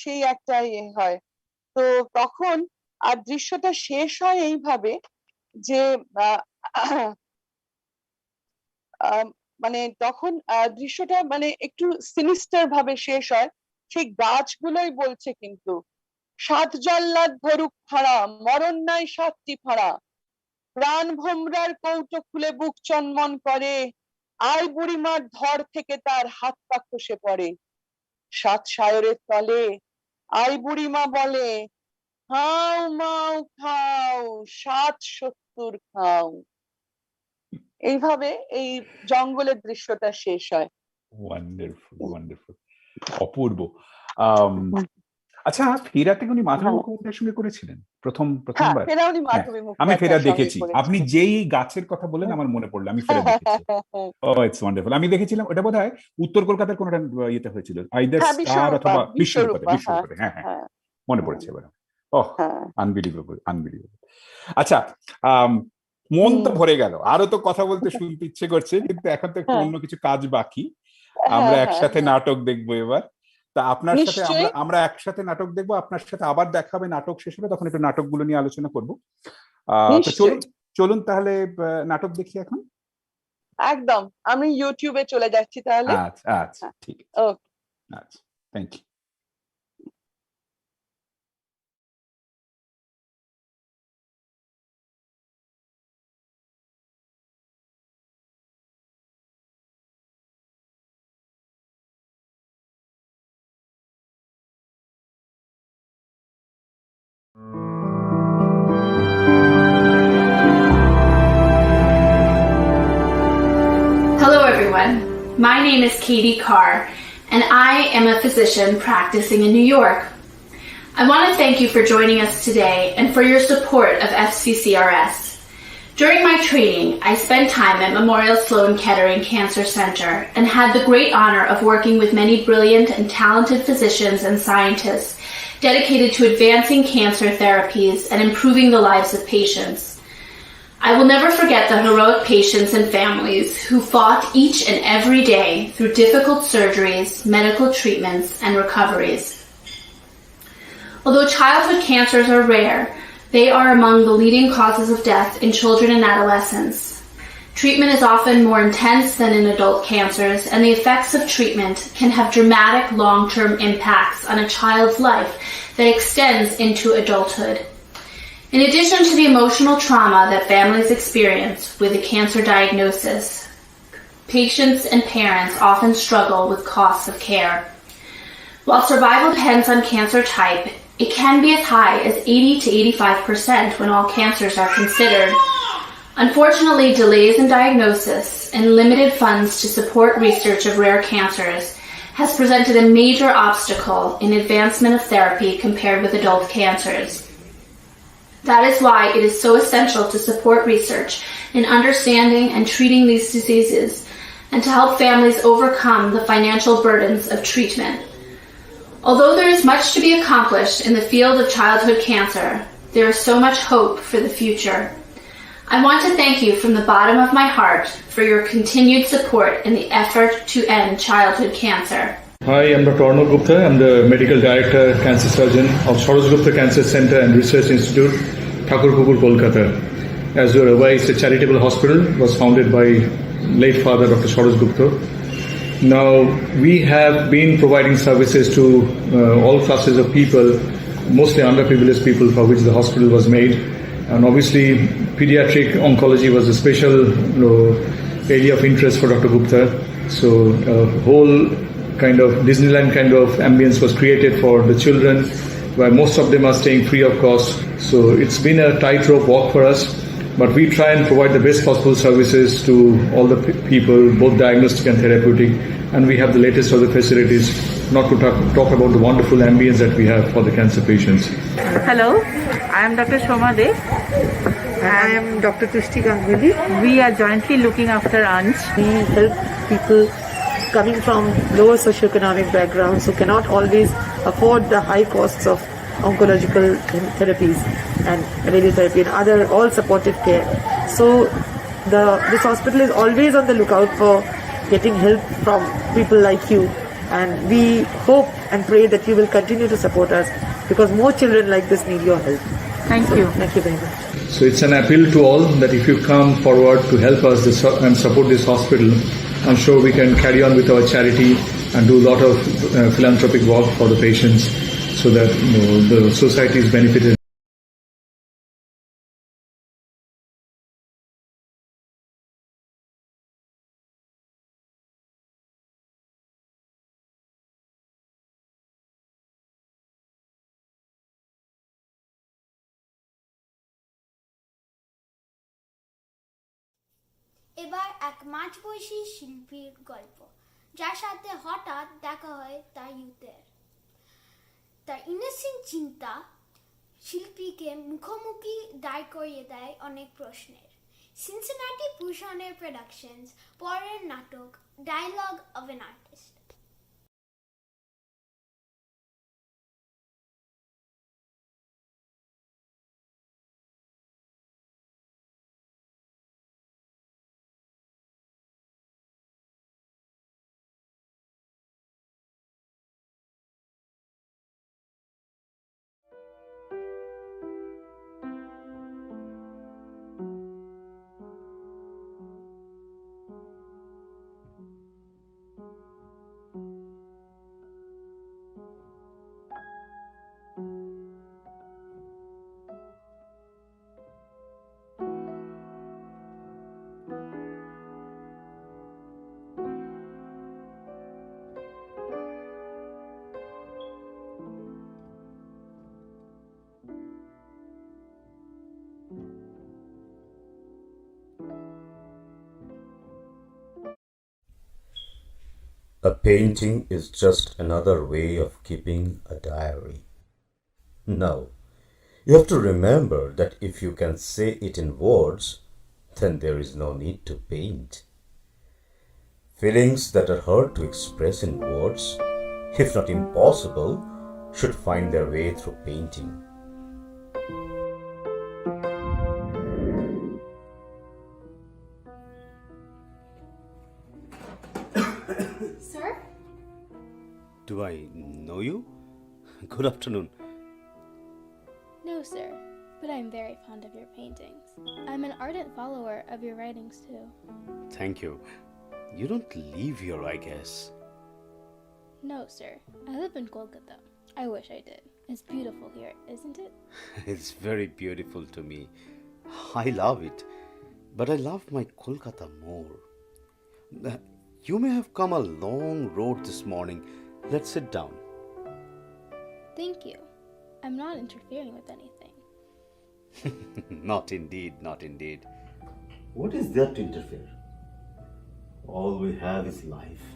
সেই একটা হয়। তো তখন আর দৃশ্যটা শেষ হয় এইভাবে যে মানে তখন দৃশ্যটা মানে একটু সিনিস্টার ভাবে শেষ হয়। সেই গাছগুলোই বলছে কিন্তু, সাত জল্লাদ ধরুক ফাড়া, মরণ নাই সাতটি ফাড়া, প্রাণ ভোমরার কৌটো খুলে বুক চন্মন করে, আই বুড়িমার ধর থেকে তার হাত পা খসে পড়ে। সাত সায়রের তলে আই বুড়িমা বলে, হাও মাও খাও, 770 খাও। এইভাবে এই জঙ্গলের দৃশ্যটা শেষ হয়।
ওয়ান্ডারফুল, ওয়ান্ডারফুল, অপূর্ব। আম, আচ্ছা, ফেরাতে উনি মাধবী
হ্যাঁ,
মুখোপাধ্যায়ের সঙ্গে করেছিলেন
হ্যাঁ,
প্রথমবার?
ফেরা উনি
হ্যাঁ,
মাধবী
আমি ফেরা
মুখোপাধ্যায়ের সঙ্গে
দেখেছি। আপনি
করেছিলেন।
যেই গাছের কথা বললেন আমার মনে পড়লো, আমি ফেরা দেখেছি। ও ইটস ওয়ান্ডারফুল। আমি দেখেছিলাম ওটা বোধহয় উত্তর কলকাতার কোন ইয়েতে হয়েছিল, আইদার
হ্যাঁ,
স্টার
বিশ্বরূপা,
অথবা বিশ্বরূপাতে।
বিশ্বরূপা, হ্যাঁ,
বিশ্বরূপাতে, হ্যাঁ হ্যাঁ,
হ্যাঁ,
মনে
হ্যাঁ,
পড়েছে এবার। ওহ,
হ্যাঁ।
Unbelievable, unbelievable. আচ্ছা, আম, মন তো ভরে গেল, আরো তো কথা বলতে শুনতে ইচ্ছে করছে, কিন্তু এখন তো একটু
হ্যাঁ,
অন্য কিছু কাজ বাকি। আমরা
হ্যাঁ, হ্যাঁ,
একসাথে
হ্যাঁ,
নাটক দেখবো এবার। তা আপনার সাথে আমরা
নিশ্চয়ই।
আমরা একসাথে নাটক দেখবো, আপনার সাথে আবার দেখা হবে নাটক শেষ হবে, তখন একটু নাটকগুলো নিয়ে আলোচনা করবো। তো চলুন,
নিশ্চয়ই,
চলুন তাহলে নাটক দেখি এখন।
একদম। আমি ইউটিউবে চলে যাচ্ছি তাহলে।
আচ্ছা আচ্ছা,
হ্যাঁ,
ঠিক আছে,
ওকে।
আচ্ছা, thank you.
Hello, everyone. My name is Katie Carr, and I am a physician practicing in New York. I want to thank you for joining us today and for your support of FCCRS. During my training, I spent time at Memorial Sloan Kettering Cancer Center and had the great honor of working with many brilliant and talented physicians and scientists dedicated to advancing cancer therapies and improving the lives of patients. I will never forget the heroic patients and families who fought each and every day through difficult surgeries, medical treatments, and recoveries. Although childhood cancers are rare, they are among the leading causes of death in children and adolescents. Treatment is often more intense than in adult cancers, and the effects of treatment can have dramatic long-term impacts on a child's life that extends into adulthood. In addition to the emotional trauma that families experience with a cancer diagnosis, patients and parents often struggle with costs of care. While survival depends on cancer type, it can be as high as 80 to 85% when all cancers are considered. Unfortunately, delays in diagnosis and limited funds to support research of rare cancers has presented a major obstacle in advancement of therapy compared with adult cancers. That is why it is so essential to support research in understanding and treating these diseases and to help families overcome the financial burdens of treatment. Although there is much to be accomplished in the field of childhood cancer, there is so much hope for the future. I want to thank you from the bottom of my heart for your continued support in the effort to end childhood cancer.
Hi, I'm Dr. Arnav Gupta. I'm the Medical Director, Cancer Surgeon of Saroj Gupta Cancer Center and Research Institute, Thakurpur, Kolkata. As you are aware, it's a charitable hospital. It was founded by late father, Dr. Saroj Gupta. Now, we have been providing services to all classes of people, mostly underprivileged people for which the hospital was made. And obviously, pediatric oncology was a special area of interest for Dr. Gupta. So, whole kind of Disneyland kind of ambience was created for the children, where most of them are staying free of cost. So it's been a tightrope walk for us, but we try and provide the best possible services to all the people, both diagnostic and therapeutic, and we have the latest of the facilities, not to talk about the wonderful ambience that we have for the cancer patients.
Hello, I am Dr. Shoma De.
I am Dr. Tushti Ganguly.
We are jointly looking after Anj.
We help people coming from lower socioeconomic backgrounds who cannot always afford the high costs of oncological therapies and radiotherapy and other all supportive care. So this hospital is always on the lookout for getting help from people like you, and we hope and pray that you will continue to support us because more children like this need your help.
Thank you.
Thank you very much.
So it's an appeal to all that if you come forward to help us and support this hospital, I'm sure we can carry on with our charity and do a lot of philanthropic work for the patients so that the society is benefited.
এবার এক মাঝবয়সী শিল্পীর গল্প, যার সাথে হঠাৎ দেখা হয় তার ইউথের। তার ইনোসেন্ট চিন্তা শিল্পীকে মুখোমুখি দাঁড় করিয়ে দেয় অনেক প্রশ্নের। সিনসিনাটি ভূষণের প্রোডাকশনস পরের নাটক dialogue of an artist.
A painting is just another way of keeping a diary. Now, you have to remember that if you can say it in words, then there is no need to paint. Feelings that are hard to express in words, if not impossible, should find their way through painting.
Sir?
Do I know you? Good afternoon.
No, sir, but I'm very fond of your paintings. I'm an ardent follower of your writings, too.
Thank you. You don't live here, I guess.
No, sir, I live in Kolkata. I wish I did. It's beautiful here, isn't it?
It's very beautiful to me. I love it. But I love my Kolkata more. You may have come a long road this morning. Let's sit down.
Thank you. I'm not interfering with anything.
Not indeed, not indeed.
What is there to interfere? All we have is life,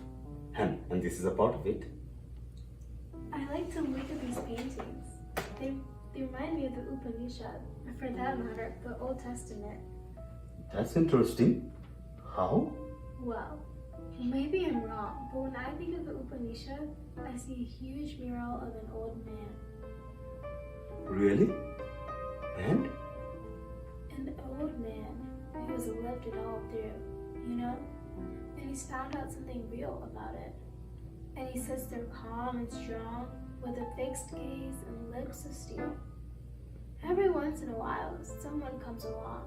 and this is a part of it.
I like to look at these paintings. They remind me of the Upanishad, or for that matter, the Old Testament.
That's interesting. How?
Well, maybe I'm wrong, but when I think of the Upanishad, I see a huge mural of an old man.
Really? And?
An old man who has lived it all through, you know? And he's found out something real about it. And he says they're calm and strong, with a fixed gaze and lips of steel. Every once in a while, someone comes along,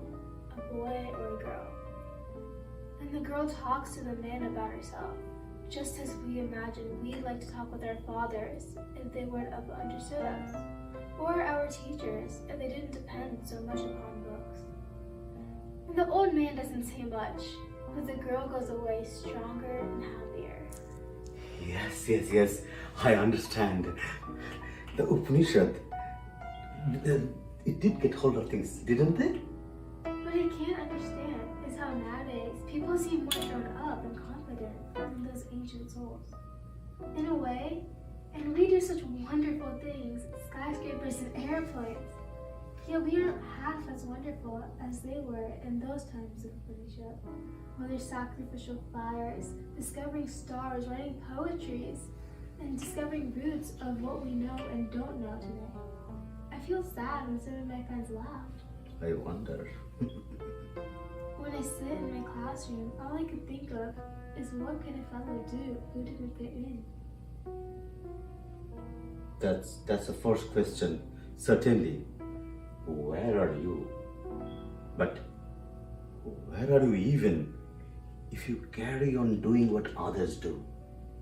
a boy or a girl. And the girl talks to the man about herself, just as we imagine we'd like to talk with our fathers if they would have understood us, or our teachers if they didn't depend so much upon books. And the old man doesn't say much, but the girl goes away stronger and happier.
Yes, I understand. The Upanishad, it did get hold of things, didn't it?
What I can't understand is how nowadays people seem more grown up and confident than those ancient souls. In a way, and we do such wonderful things, skyscrapers and airplanes, yet we aren't half as wonderful as they were in those times of Upanishad. Whether sacrificial fires, discovering stars, writing poetries, and discovering roots of what we know and don't know today. I feel sad when some of my friends laugh.
I wonder.
When I sit in my classroom, all I could think of is what could a fellow do who didn't fit in?
That's the first question. Certainly. Where are you? But where are you even if you carry on doing what others do?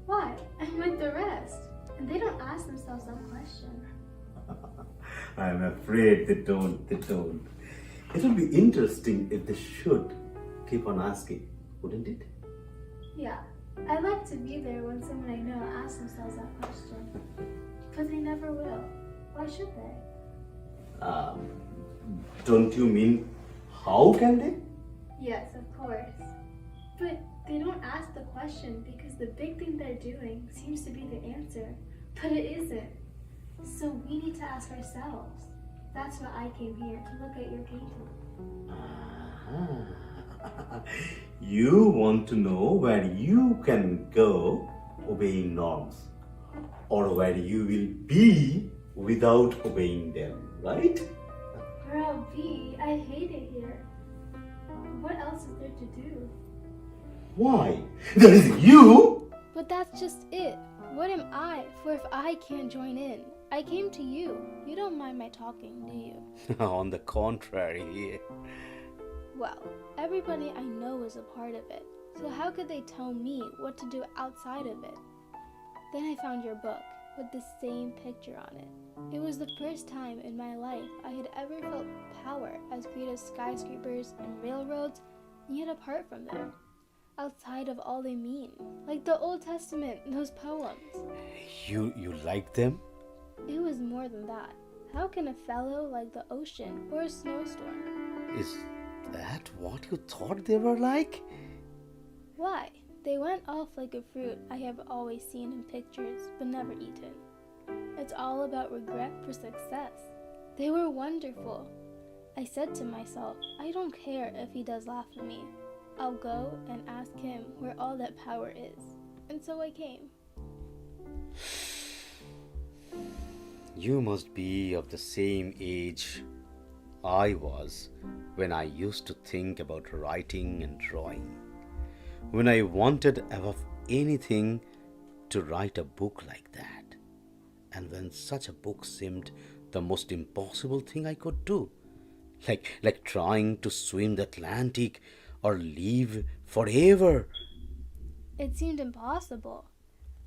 Why? I'm with the rest. And they don't ask themselves that question.
I'm afraid they don't. It would be interesting if they should keep on asking, wouldn't it?
Yeah, I'd like to be there when someone I know asks themselves that question. But they never will. Why should they?
Don't you mean, how can they?
Yes, of course. But they don't ask the question because the big thing they're doing seems to be the answer, but it isn't. So we need to ask ourselves. That's why I came here, to look at your painting.
You want to know where you can go obeying norms, or where you will be without obeying them, right?
Where I'll be, I hate it here. What else is there to do?
Why? There is you!
But that's just it. What am I for if I can't join in? I came to you. You don't mind my talking, do you?
On the contrary.
Well, everybody I know is a part of it. So how could they tell me what to do outside of it? Then I found your book with the same picture on it. It was the first time in my life I had ever felt power as great as skyscrapers and railroads, and yet apart from them, outside of all they mean, like the Old Testament, those poems.
You like them?
It was more than that. How can a fellow like the ocean or a snowstorm?
Is that what you thought they were like?
Why? They went off like a fruit I have always seen in pictures but never eaten. It's all about regret for success. They were wonderful. I said to myself, I don't care if he does laugh at me. I'll go and ask him where all that power is. And so I came.
You must be of the same age I was when I used to think about writing and drawing. When I wanted above anything to write a book like that. And when such a book seemed the most impossible thing I could do. Like trying to swim the Atlantic or live forever.
It seemed impossible.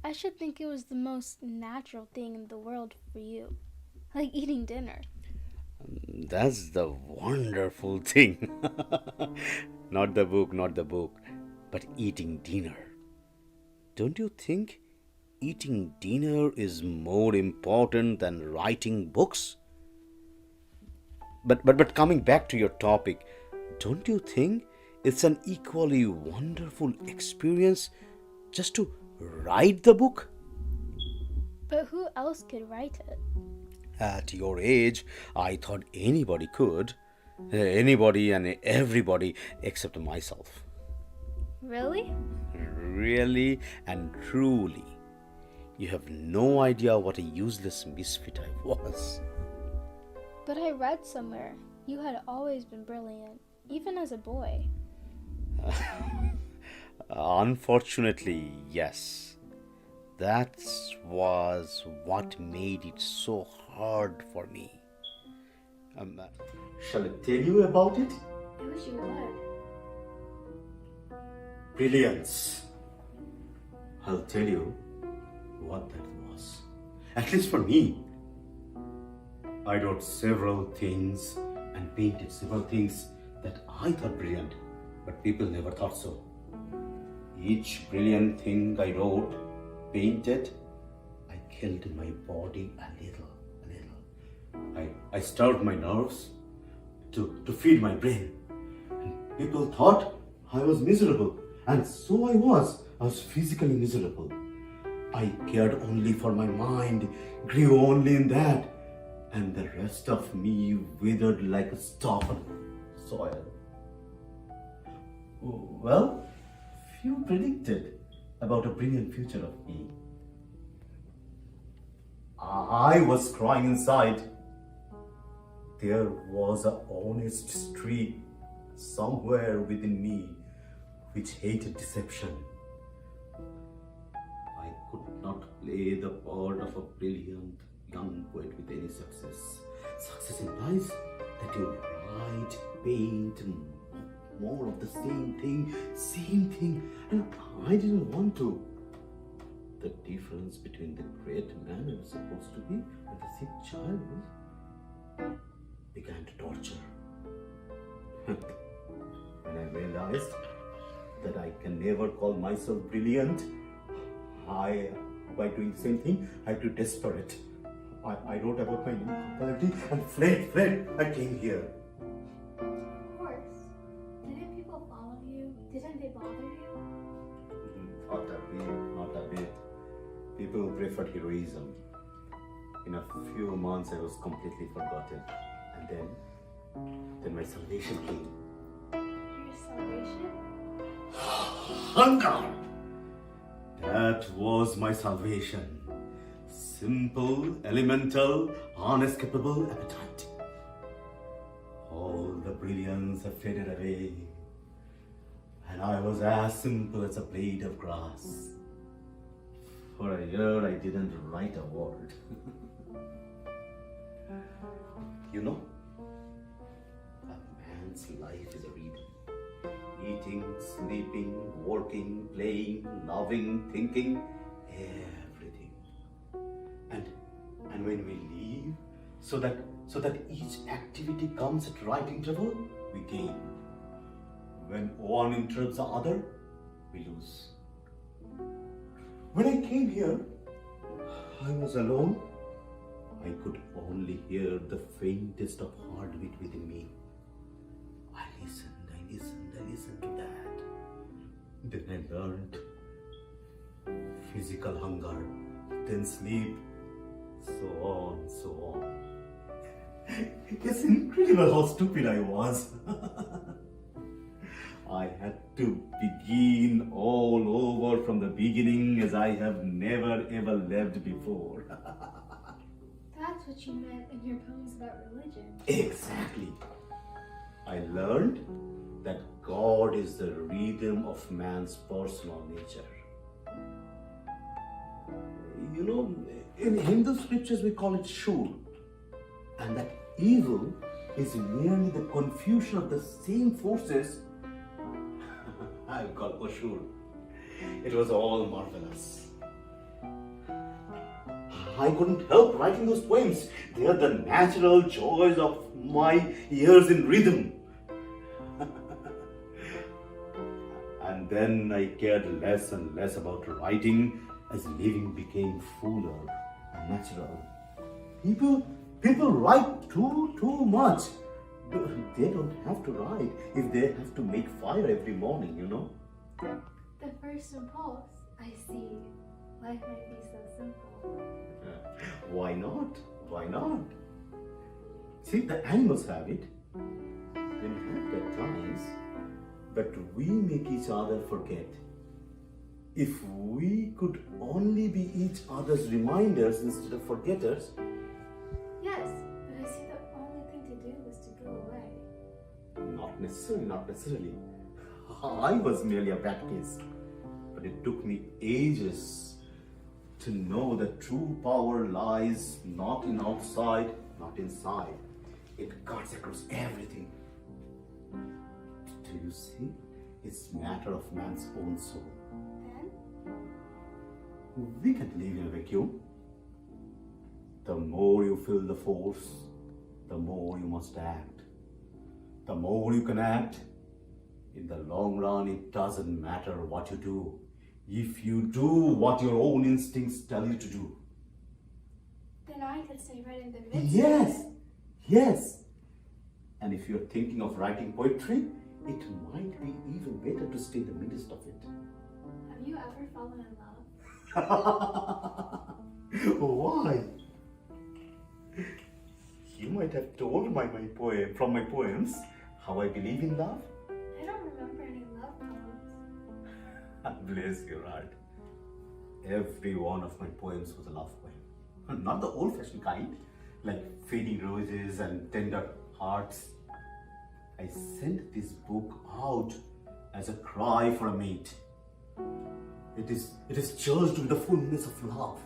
I should think it was the most natural thing in the world for you. Like eating dinner.
That's the wonderful thing. Not the book, but eating dinner. Don't you think eating dinner is more important than writing books? But coming back to your topic, don't you think it's an equally wonderful experience just to write the book?
But who else could write it?
At your age, I thought anybody could. Anybody and everybody except myself.
Really?
Really and truly. You have no idea what a useless misfit I was.
But I read somewhere you had always been brilliant, even as a boy.
Unfortunately, yes. That was what made it so hard for me.
Shall I tell you about it?
I wish you would.
Brilliance. I'll tell you what that was. At least for me. I wrote several things and painted several things that I thought brilliant, but people never thought so. Each brilliant thing I wrote, painted, I killed my body a little. I starved my nerves to feed my brain. And people thought I was miserable. And so I was. I was physically miserable. I cared only for my mind, grew only in that. And the rest of me withered like a stalk on soil. Well, few predicted about a brilliant future of me. I was crying inside. There was an honest streak somewhere within me which hated deception. I could not play the part of a brilliant young poet with any success. Success implies that you write, paint, more of the same thing, and I didn't want to. The difference between the great man I was supposed to be and the sick child began to torture. When I realized that I can never call myself brilliant, by doing the same thing, I grew desperate. I wrote about my incapability and fled. I came here.
Of course. Didn't people Didn't they bother you?
Not a bit. People preferred heroism. In a few months, I was completely forgotten. And then my salvation came.
Your salvation?
Hunger! That was my salvation. Simple, elemental, unescapable appetite. All the brilliance had faded away, and I was as simple as a blade of grass. For a year, I didn't write a word. You know, a man's life is a rhythm. Eating, sleeping, working, playing, loving, thinking, everything. And when we leave, so that each activity comes at right interval, we gain. When one interrupts the other, we lose. When I came here, I was alone. I could only hear the faintest of heartbeat within me. I listened to that. Then I learned physical hunger, then sleep, so on. It's incredible how stupid I was. I had to begin all over from the beginning, as I have never ever lived before.
That's what you meant in your poems about religion.
Exactly. I learned that God is the rhythm of man's personal nature. You know, in Hindu scriptures we call it shur, and that evil is merely the confusion of the same forces I call ashur. It was all marvelous. I couldn't help writing those poems. They are the natural joys of my ears in rhythm. And then I cared less and less about writing as living became fuller and natural. People write too much. They don't have to write if they have to make fire every morning, you know.
The first impulse, I see. Life might be so simple.
Why not? Why not? See, the animals have it. They have their times, but we make each other forget. If we could only be each other's reminders instead of forgetters.
Yes, but I see the only thing to do is to go away.
Not necessarily. I was merely a bad case. But it took me ages to know that true power lies not in outside, not inside. It cuts across everything. Do you see? It's a matter of man's own soul.
Then?
We can't live in a vacuum. The more you feel the force, the more you must act. The more you can act, in the long run, it doesn't matter what you do. If you do what your own instincts tell you to do.
Then I could stay right in the midst of it.
Yes. And if you're thinking of writing poetry, it might be even better to stay in the midst of it.
Have you ever fallen in love?
Why? You might have told from my poems how I believe in love.
I don't remember any love poems.
Bless your heart. Every one of my poems was a love poem. Not the old-fashioned kind, like fading roses and tender hearts. I sent this book out as a cry for a mate. It is charged with the fullness of love.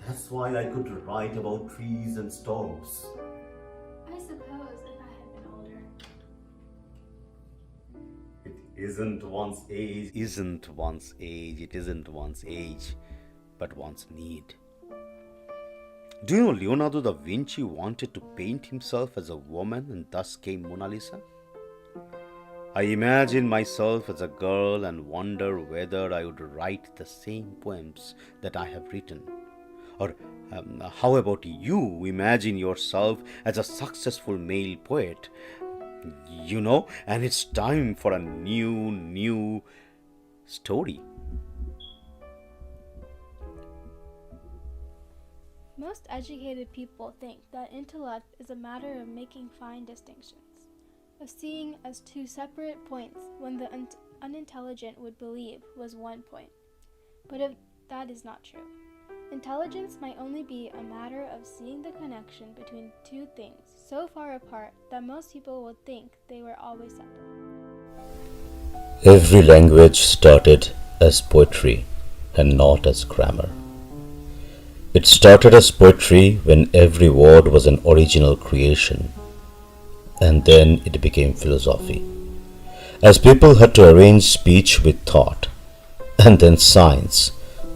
That's why I could write about trees and storms.
I suppose if I had been older.
It isn't one's age,
but one's need. Do you know Leonardo da Vinci wanted to paint himself as a woman and thus came Mona Lisa? I imagine myself as a girl and wonder whether I would write the same poems that I have written. Or how about you imagine yourself as a successful male poet? and it's time for a new story.
Most educated people think that intellect is a matter of making fine distinctions, of seeing as two separate points when the unintelligent would believe was one point. But that is not true. Intelligence might only be a matter of seeing the connection between two things so far apart that most people would think they were always separate.
Every language started as poetry and not as grammar. It started as poetry when every word was an original creation, and then it became philosophy, as people had to arrange speech with thought, and then science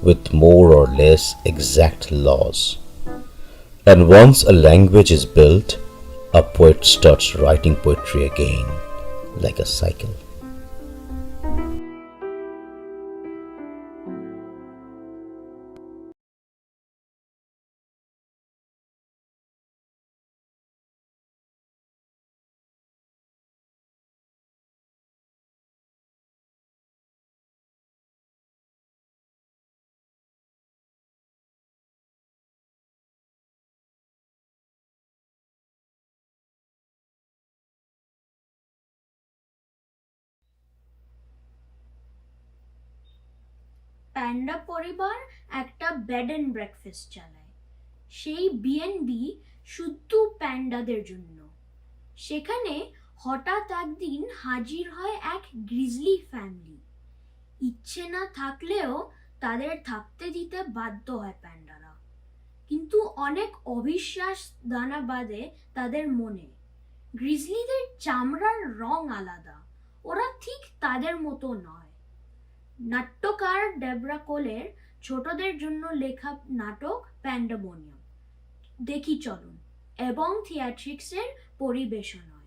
with more or less exact laws. And once a language is built, a poet starts writing poetry again, like a cycle.
Panda পরিবার একটা bed and breakfast চালায়, সেই BNB শুধু প্যান্ডাদের জন্য। সেখানে হঠাৎ একদিন হাজির হয় এক গ্রিজলি ফ্যামিলি। ইচ্ছে না থাকলেও তাদের থাকতে দিতে বাধ্য হয় প্যান্ডারা, কিন্তু অনেক অবিশ্বাস দানা বাঁধে তাদের মনে। গ্রিজলিদের চামড়ার রং আলাদা, ওরা ঠিক তাদের মতো নয়। নাট্যকার ডেবরা কোলের ছোটদের জন্য লেখা নাটক প্যান্ডামোনিয়াম দেখি চলুন, এবং থিয়েট্রিক্সের পরিবেশনায়।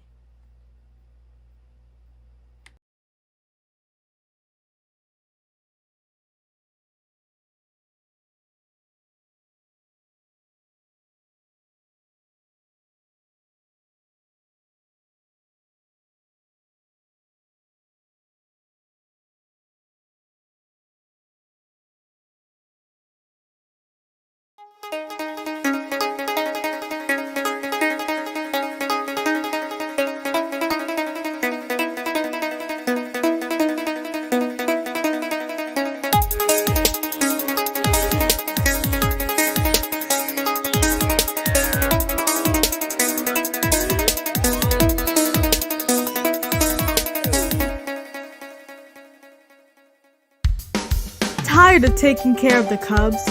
Tired of taking care of the cubs?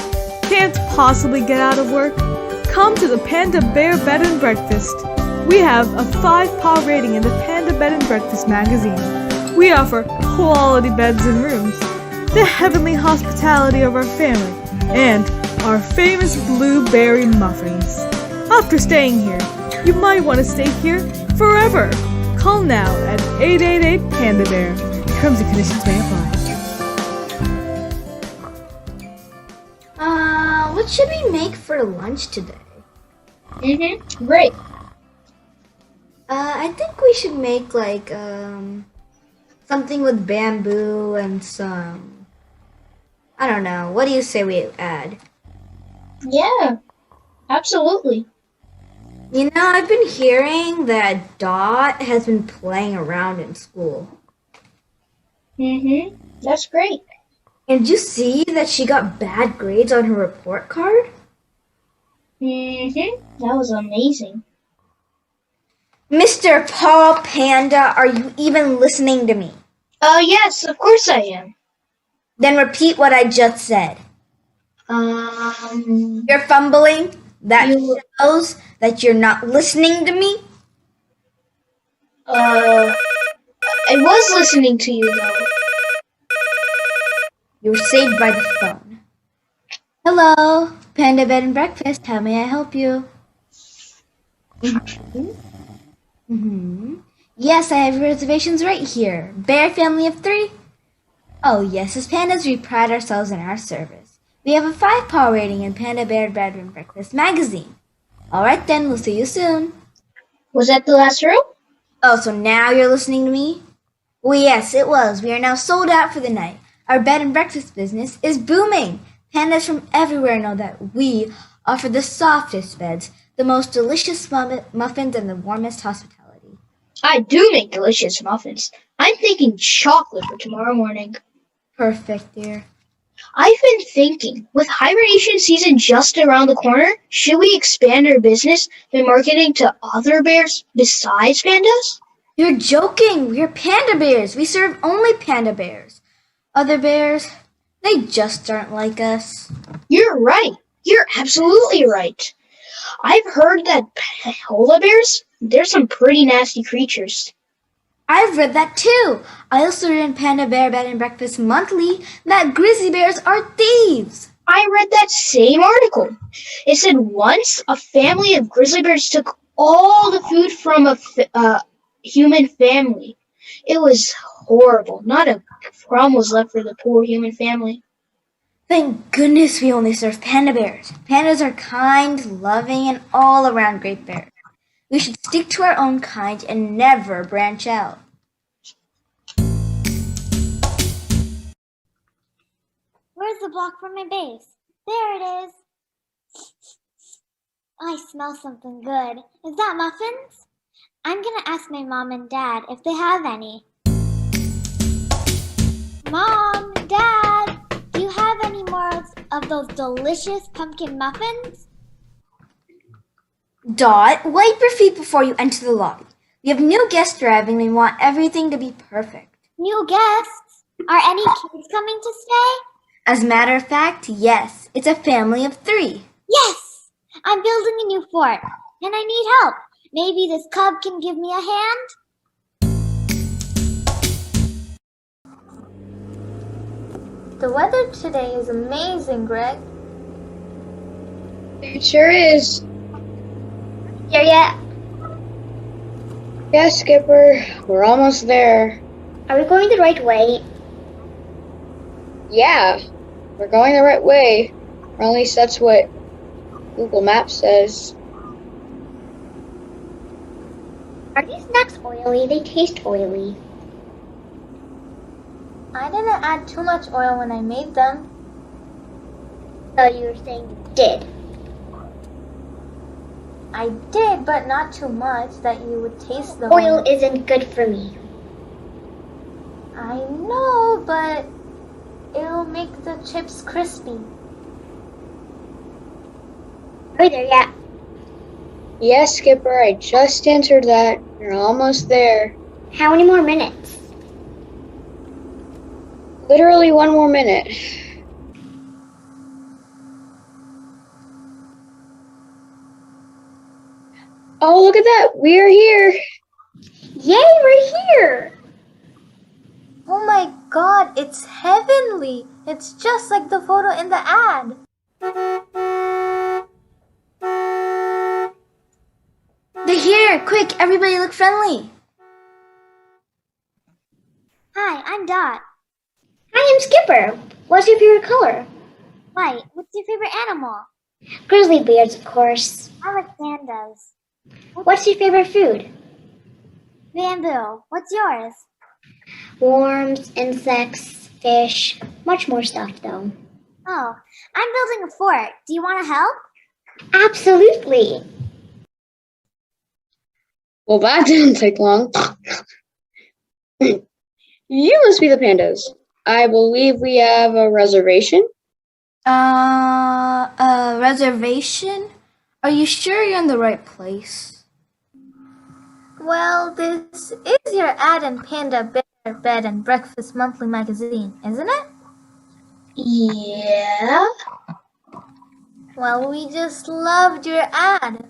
Can't possibly get out of work? Come to the Panda Bear Bed and Breakfast. We have a 5-paw rating in the Panda Bed and Breakfast magazine. We offer quality beds and rooms, the heavenly hospitality of our family, and our famous blueberry muffins. After staying here, you might want to stay here forever. Call now at 888-PANDA-BEAR. Terms and conditions may apply.
What should we make for lunch today?
Great.
I think we should make like something with bamboo and some, I don't know. What do you say we add?
Yeah, absolutely.
You know, I've been hearing that Dot has been playing around in school.
That's great.
And did you see that she got bad grades on her report card?
That was amazing.
Mr. Paul Panda, are you even listening to me?
Yes, of course I am.
Then repeat what I just said. You're fumbling? That shows that you're not listening to me?
I was listening to you though.
You were saved by the phone. Hello, Panda Bed and Breakfast. How may I help you? Yes, I have reservations right here. Bear family of 3? Oh yes, as pandas we pride ourselves in our service. We have a 5-paw rating in Panda Bear Bed and Breakfast magazine. Alright then, we'll see you soon.
Was that the last row?
Oh, so now you're listening to me? Well, yes, it was. We are now sold out for the night. Our bed and breakfast business is booming. Pandas from everywhere know that we offer the softest beds, the most delicious muffins, and the warmest hospitality.
I do make delicious muffins. I'm thinking chocolate for tomorrow morning.
Perfect, dear.
I've been thinking, with hibernation season just around the corner, should we expand our business by marketing to other bears besides pandas?
You're joking. We're panda bears. We serve only panda bears. Other bears, they just aren't like us.
You're right. You're absolutely right. I've heard that polar bears, they're some pretty nasty creatures.
I've read that too. I also read in Panda Bear Bed and Breakfast Monthly that grizzly bears are thieves.
I read that same article. It said once a family of grizzly bears took all the food from a human family. It was horrible. Not a crumb was left for the poor human family.
Thank goodness we only serve panda bears. Pandas are kind, loving, and all around great bears. We should stick to our own kind and never branch out.
Where's the block from my base? There it is. I smell something good. Is that muffins? I'm gonna ask my mom and dad if they have any. Mom, Dad, do you have any more of those delicious pumpkin muffins?
Dot, wipe your feet before you enter the lobby. We have new guests arriving and we want everything to be perfect.
New guests? Are any kids coming to stay?
As a matter of fact, yes. It's a family of 3.
Yes! I'm building a new fort, and I need help. Maybe this cub can give me a hand?
The weather today is amazing, Greg.
It sure is.
Here yet?
Yes, Skipper. We're almost there.
Are we going the right way?
Yeah, we're going the right way. Or at least that's what Google Maps says.
Are these snacks oily? They taste oily.
I didn't add too much oil when I made them.
So you were saying you did?
I did, but not too much that you would taste the
Oil isn't good for me.
I know, but it'll make the chips crispy.
Are we there yet?
Yes, Skipper, I just answered that. You're almost there.
How many more minutes?
Literally 1 more minute. Oh, look at that. We're here.
Yay, we're here.
Oh my god, it's heavenly. It's just like the photo in the ad. They're here. Quick, everybody look friendly.
Hi, I'm Dot.
Hi, I'm Skipper. What's your favorite color?
White. What's your favorite animal?
Grizzly bears, of course.
I like pandas.
What's your favorite food?
Bamboo. What's yours?
Worms, insects, fish, much more stuff though.
Oh, I'm building a fort. Do you want to help?
Absolutely.
Well, that didn't take long. You must be the pandas. I believe we have a reservation.
A reservation? Are you sure you're in the right place? Well, this is your ad in Panda Bear Bed and Breakfast Monthly magazine, isn't it?
Yeah.
Well, we just loved your ad.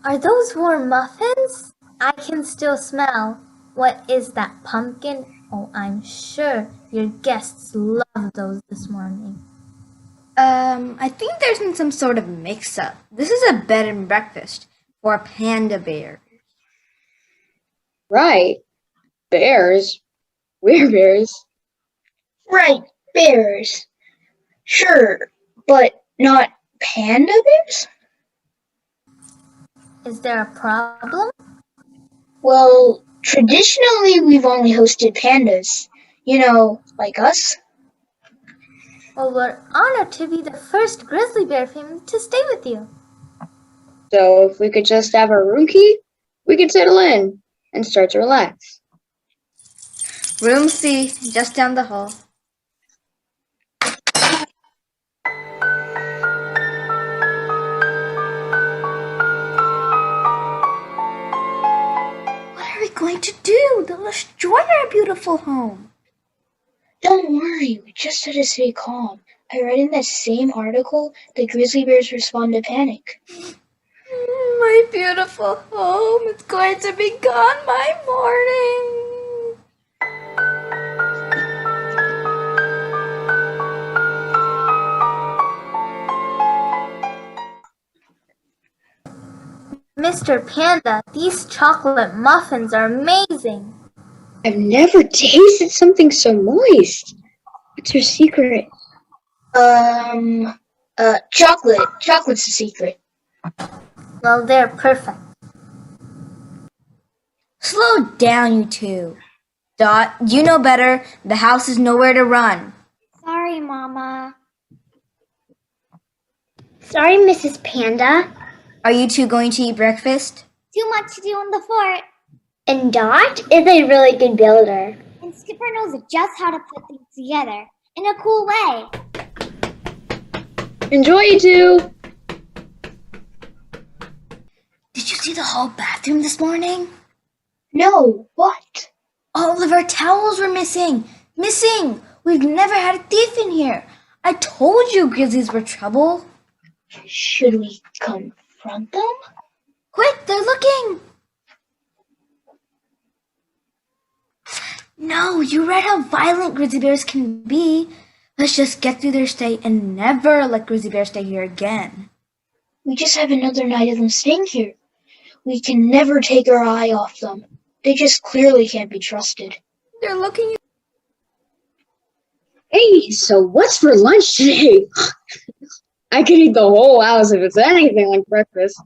Are those warm muffins? I can still smell. What is that, pumpkin? Oh, I'm sure your guests loved those this morning. I think there's been some sort of mix-up. This is a bed and breakfast for panda bears.
Right. Bears? We're bears.
Right, bears. Sure, but not panda bears?
Is there a problem?
Well, traditionally we've only hosted pandas. You know, like us.
Well, we're honored to be the first grizzly bear family to stay with you.
So if we could just have our room key, we could settle in and start to relax.
Room C, just down the hall.
What are we going to do? They'll destroy our beautiful home. Don't worry, we just had to stay calm. I read in that same article that grizzly bears respond to panic.
My beautiful home is going to be gone by morning.
Mr. Panda, these chocolate muffins are amazing.
I've never tasted something so moist. What's your secret?
Chocolate. Chocolate's the secret.
Well, they're perfect.
Slow down, you two. Dot, you know better. The house is nowhere to run.
Sorry, Mama.
Sorry, Mrs. Panda. Are you two going to eat breakfast?
Too much to do in the fort.
And Dot is a really good builder.
And Skipper knows just how to put things together in a cool way.
Enjoy, you two!
Did you see the hall bathroom this morning?
No, what?
All of our towels were missing. Missing! We've never had a thief in here. I told you grizzlies were trouble.
Should we confront them?
Quick, they're looking. No, you read how violent grizzly bears can be. Let's just get through their stay and never let grizzly bears stay here again.
We just have another night of them staying here. We can never take our eye off them. They just clearly can't be trusted.
They're looking.
Hey, so what's for lunch today? I could eat the whole house if it's anything like breakfast.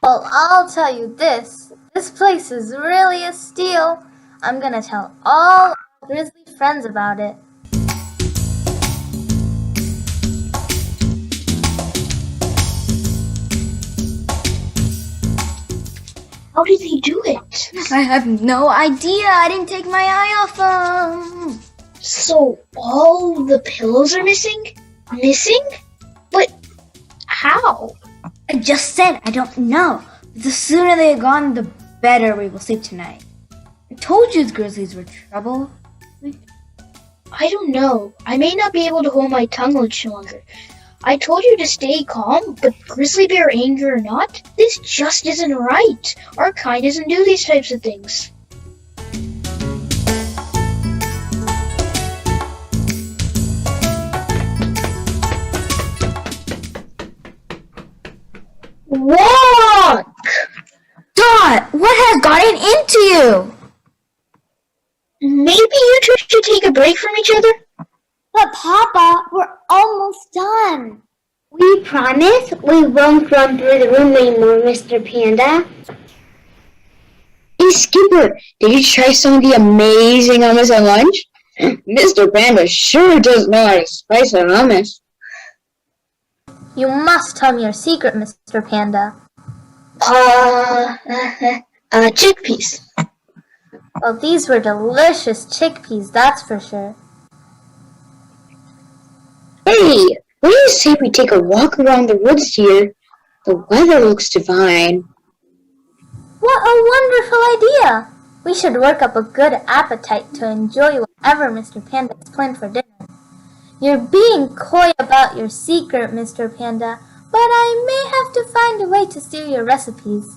Well, I'll tell you this. This place is really a steal. I'm gonna tell all our grizzly friends about it.
How did they do it?
I have no idea. I didn't take my eye off them.
So all the pillows are missing? Missing? But how?
I just said I don't know. The sooner they are gone, the better we will sleep tonight. I told you the grizzlies were trouble.
I don't know. I may not be able to hold my tongue much longer. I told you to stay calm, but grizzly bear anger or not, this just isn't right. Our kind doesn't do these types of things.
Walk! Dot, what has gotten into you?
Maybe you two should take a break from each other?
But Papa, we're almost done.
We promise we won't run through the room anymore, Mr. Panda.
Hey, Skipper, did you try some of the amazing hummus at lunch? Mr. Panda sure does know how to spice a hummus.
You must tell me your secret, Mr. Panda.
Chickpeas.
Well, these were delicious chickpeas, that's for sure.
Hey, what do you say we take a walk around the woods here? The weather looks divine.
What a wonderful idea! We should work up a good appetite to enjoy whatever Mr. Panda has planned for dinner. You're being coy about your secret, Mr. Panda, but I may have to find a way to steal your recipes.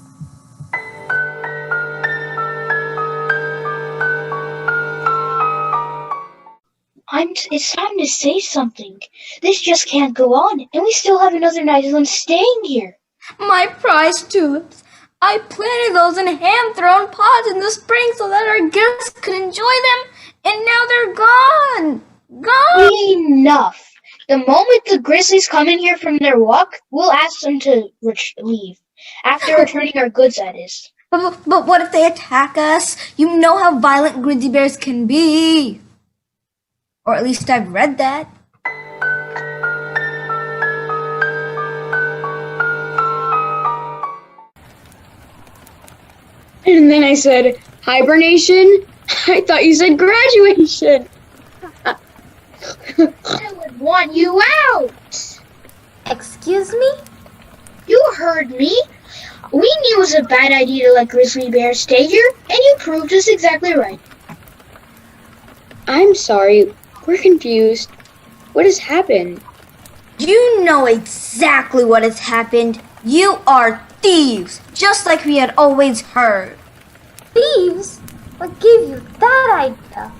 It's time to say something. This just can't go on, and we still have another night of them staying here.
My prize tulips. I planted those in hand-thrown pots in the spring so that our guests could enjoy them, and now they're gone. Gone!
Enough. The moment the grizzlies come in here from their walk, we'll ask them to leave. After returning our goods, that is.
But what if they attack us? You know how violent grizzly bears can be. Or at least I've read that.
And then I said, hibernation? I thought you said graduation.
I would want you out.
Excuse me?
You heard me. We knew it was a bad idea to let grizzly bears stay here, and you proved us exactly right.
I'm sorry. We're confused. What has happened?
You know exactly what has happened. You are thieves, just like we had always heard.
Thieves? What gave you that idea?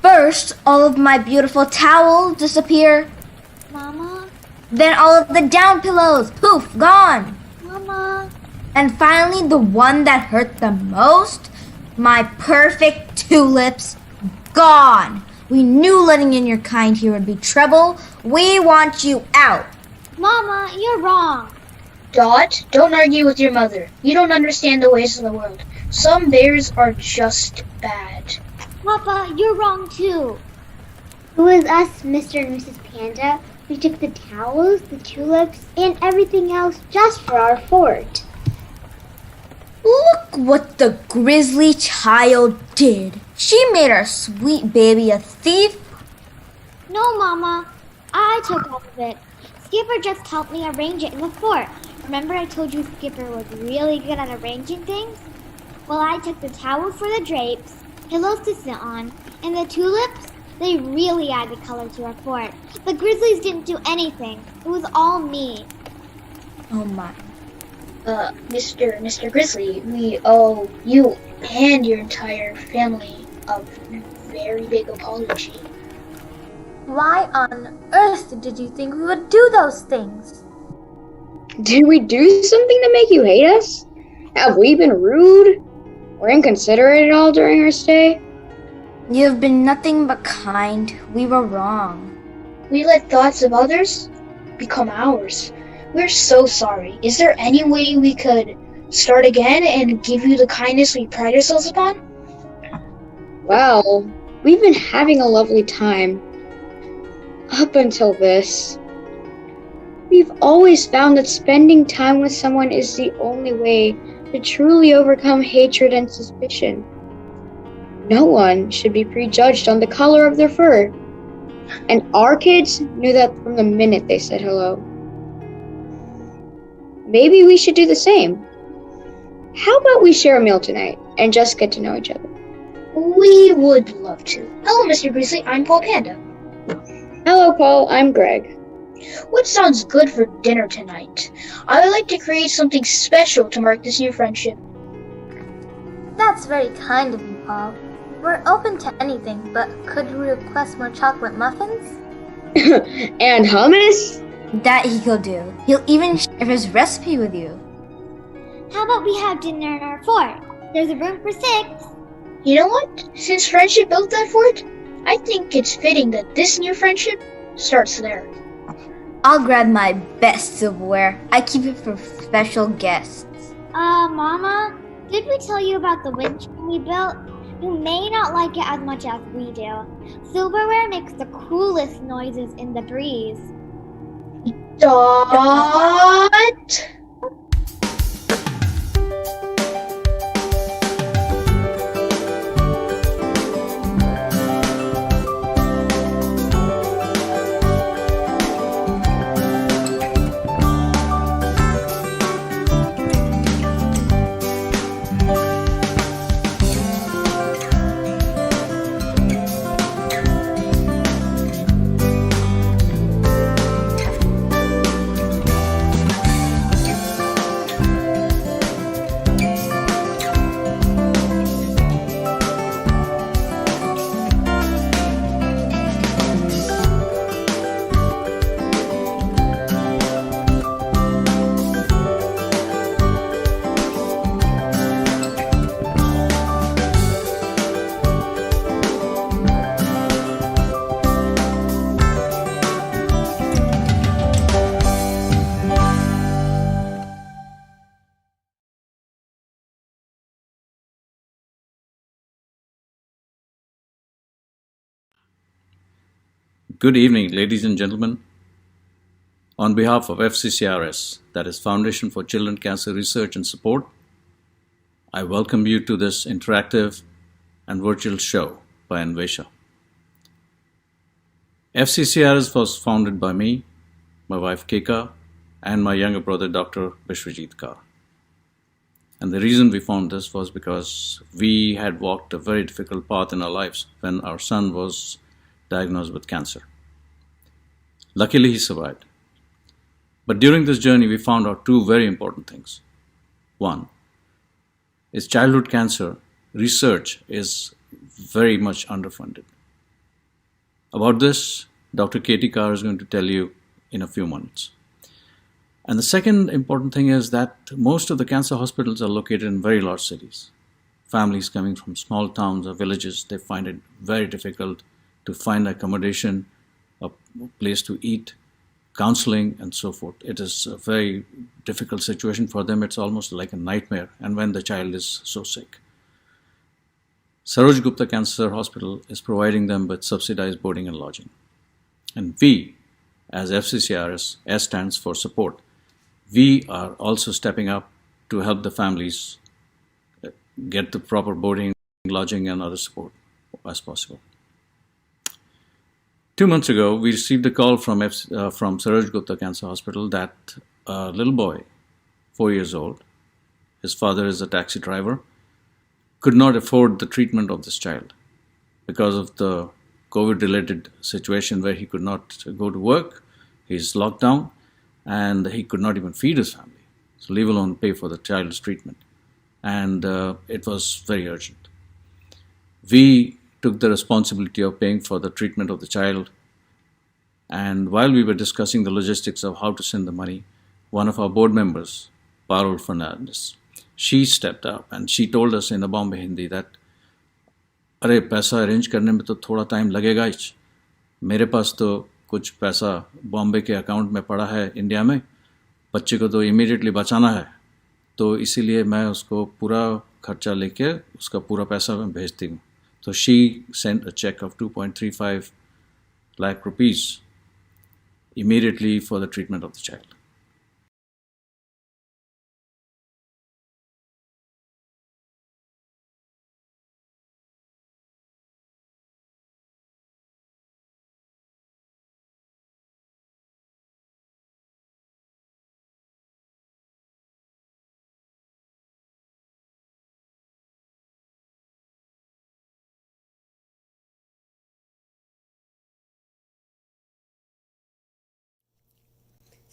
First, all of my beautiful towels disappear.
Mama?
Then all of the down pillows, poof, gone.
Mama?
And finally, the one that hurt the most, my perfect tulips, gone. We knew letting in your kind here would be trouble. We want you out.
Mama, you're wrong.
Dot, don't argue with your mother. You don't understand the ways of the world. Some bears are just bad.
Papa, you're wrong too.
It was us, Mr. and Mrs. Panda. We took the towels, the tulips, and everything else just for our fort.
Look what the grizzly child did. She made our sweet baby a thief.
No, Mama. I took all of it. Skipper just helped me arrange it in the fort. Remember I told you Skipper was really good at arranging things? Well, I took the towel for the drapes, pillows to sit on, and the tulips, they really added color to our fort. The grizzlies didn't do anything. It was all me.
Oh my.
Mr. Grizzly, we owe you and your entire family a very big apology.
Why on earth did you think we would do those things?
Did we do something to make you hate us? Have we been rude or inconsiderate at all during our stay?
You have been nothing but kind. We were wrong.
We let thoughts of others become ours. We're so sorry. Is there any way we could start again and give you the kindness we pride ourselves upon?
Well, we've been having a lovely time. Up until this. We've always found that spending time with someone is the only way to truly overcome hatred and suspicion. No one should be prejudged on the color of their fur. And our kids knew that from the minute they said hello. Maybe we should do the same. How about we share a meal tonight and just get to know each other?
We would love to. Hello, Mr. Grizzly. I'm Paul Panda.
Hello, Paul. I'm Greg.
What sounds good for dinner tonight? I would like to create something special to mark this new friendship.
That's very kind of you, Paul. We're open to anything, but could we request more chocolate muffins?
And hummus?
That he'll do. He'll even share his recipe with you.
How about we have dinner in our fort? There's a room for 6.
You know what? Since friendship built that fort, I think it's fitting that this new friendship starts there.
I'll grab my best silverware. I keep it for special guests.
Mama, did we tell you about the wind chime we built? You may not like it as much as we do. Silverware makes the coolest noises in the breeze.
Dot!
Good evening, ladies and gentlemen. On behalf of FCCRS, that is Foundation for Children Cancer Research and Support, I welcome you to this interactive and virtual show by Anvesha. FCCRS was founded by me, my wife Keka, and my younger brother Dr. Vishwajit Kaur. And the reason we formed this was because we had walked a very difficult path in our lives when our son was diagnosed with cancer. Luckily, he survived. But during this journey, we found out two very important things. One is childhood cancer research is very much underfunded. About this, Dr. Katie Carr is going to tell you in a few minutes. And the second important thing is that most of the cancer hospitals are located in very large cities. Families coming from small towns or villages, they find it very difficult to find accommodation, a place to eat, counseling, and so forth. It is a very difficult situation for them. It's almost like a nightmare, and when the child is so sick. Saroj Gupta Cancer Hospital is providing them with subsidized boarding and lodging. And we, as FCCRS, S stands for support, we are also stepping up to help the families get the proper boarding, lodging, and other support as possible. 2 months ago, we received a call from Saroj Gupta Cancer Hospital that a little boy, 4 years old, his father is a taxi driver, could not afford the treatment of this child because of the COVID-related situation where he could not go to work, he's locked down, and he could not even feed his family, so leave alone pay for the child's treatment. And it was very urgent. We took the responsibility of paying for the treatment of the child, and while we were discussing the logistics of how to send the money, one of our board members, Parul Fernandez, she stepped up and she told us in a Bombay Hindi that अरे पैसा arrange करने में तो थोड़ा time लगेगा ही, मेरे पास तो कुछ पैसा बॉम्बे के अकाउंट में पड़ा है इंडिया में, बच्चे को तो इमीडिएटली बचाना है, तो इसीलिए मैं उसको पूरा खर्चा लेके उसका पूरा पैसा मैं भेजती हूँ. So she sent a check of 2.35 lakh rupees immediately for the treatment of the child.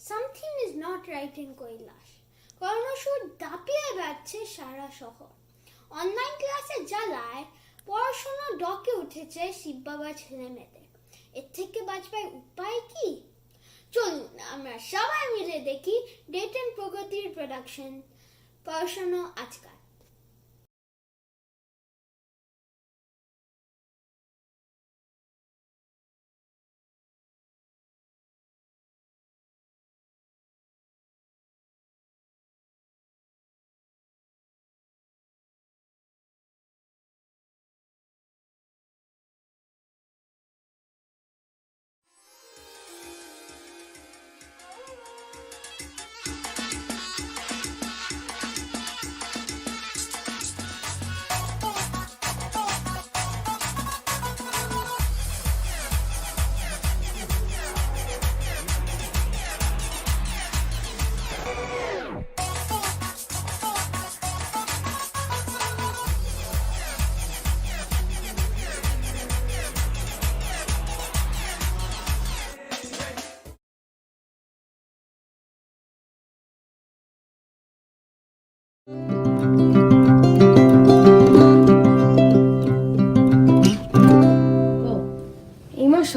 Something is not right in Kailash. Corona শুধু দাপিয়ে বেড়াচ্ছে সারা শহর. অনলাইন ক্লাসে জ্বালায় পড়াশোনা ডকে উঠেছে শিব বাবা ছেলে মেয়েদের. এর থেকে বাঁচবার উপায় কি? চলুন আমরা সবাই মিলে দেখি ডেট এন্ড প্রগতির প্রোডাকশন পড়াশোনা আজকাল.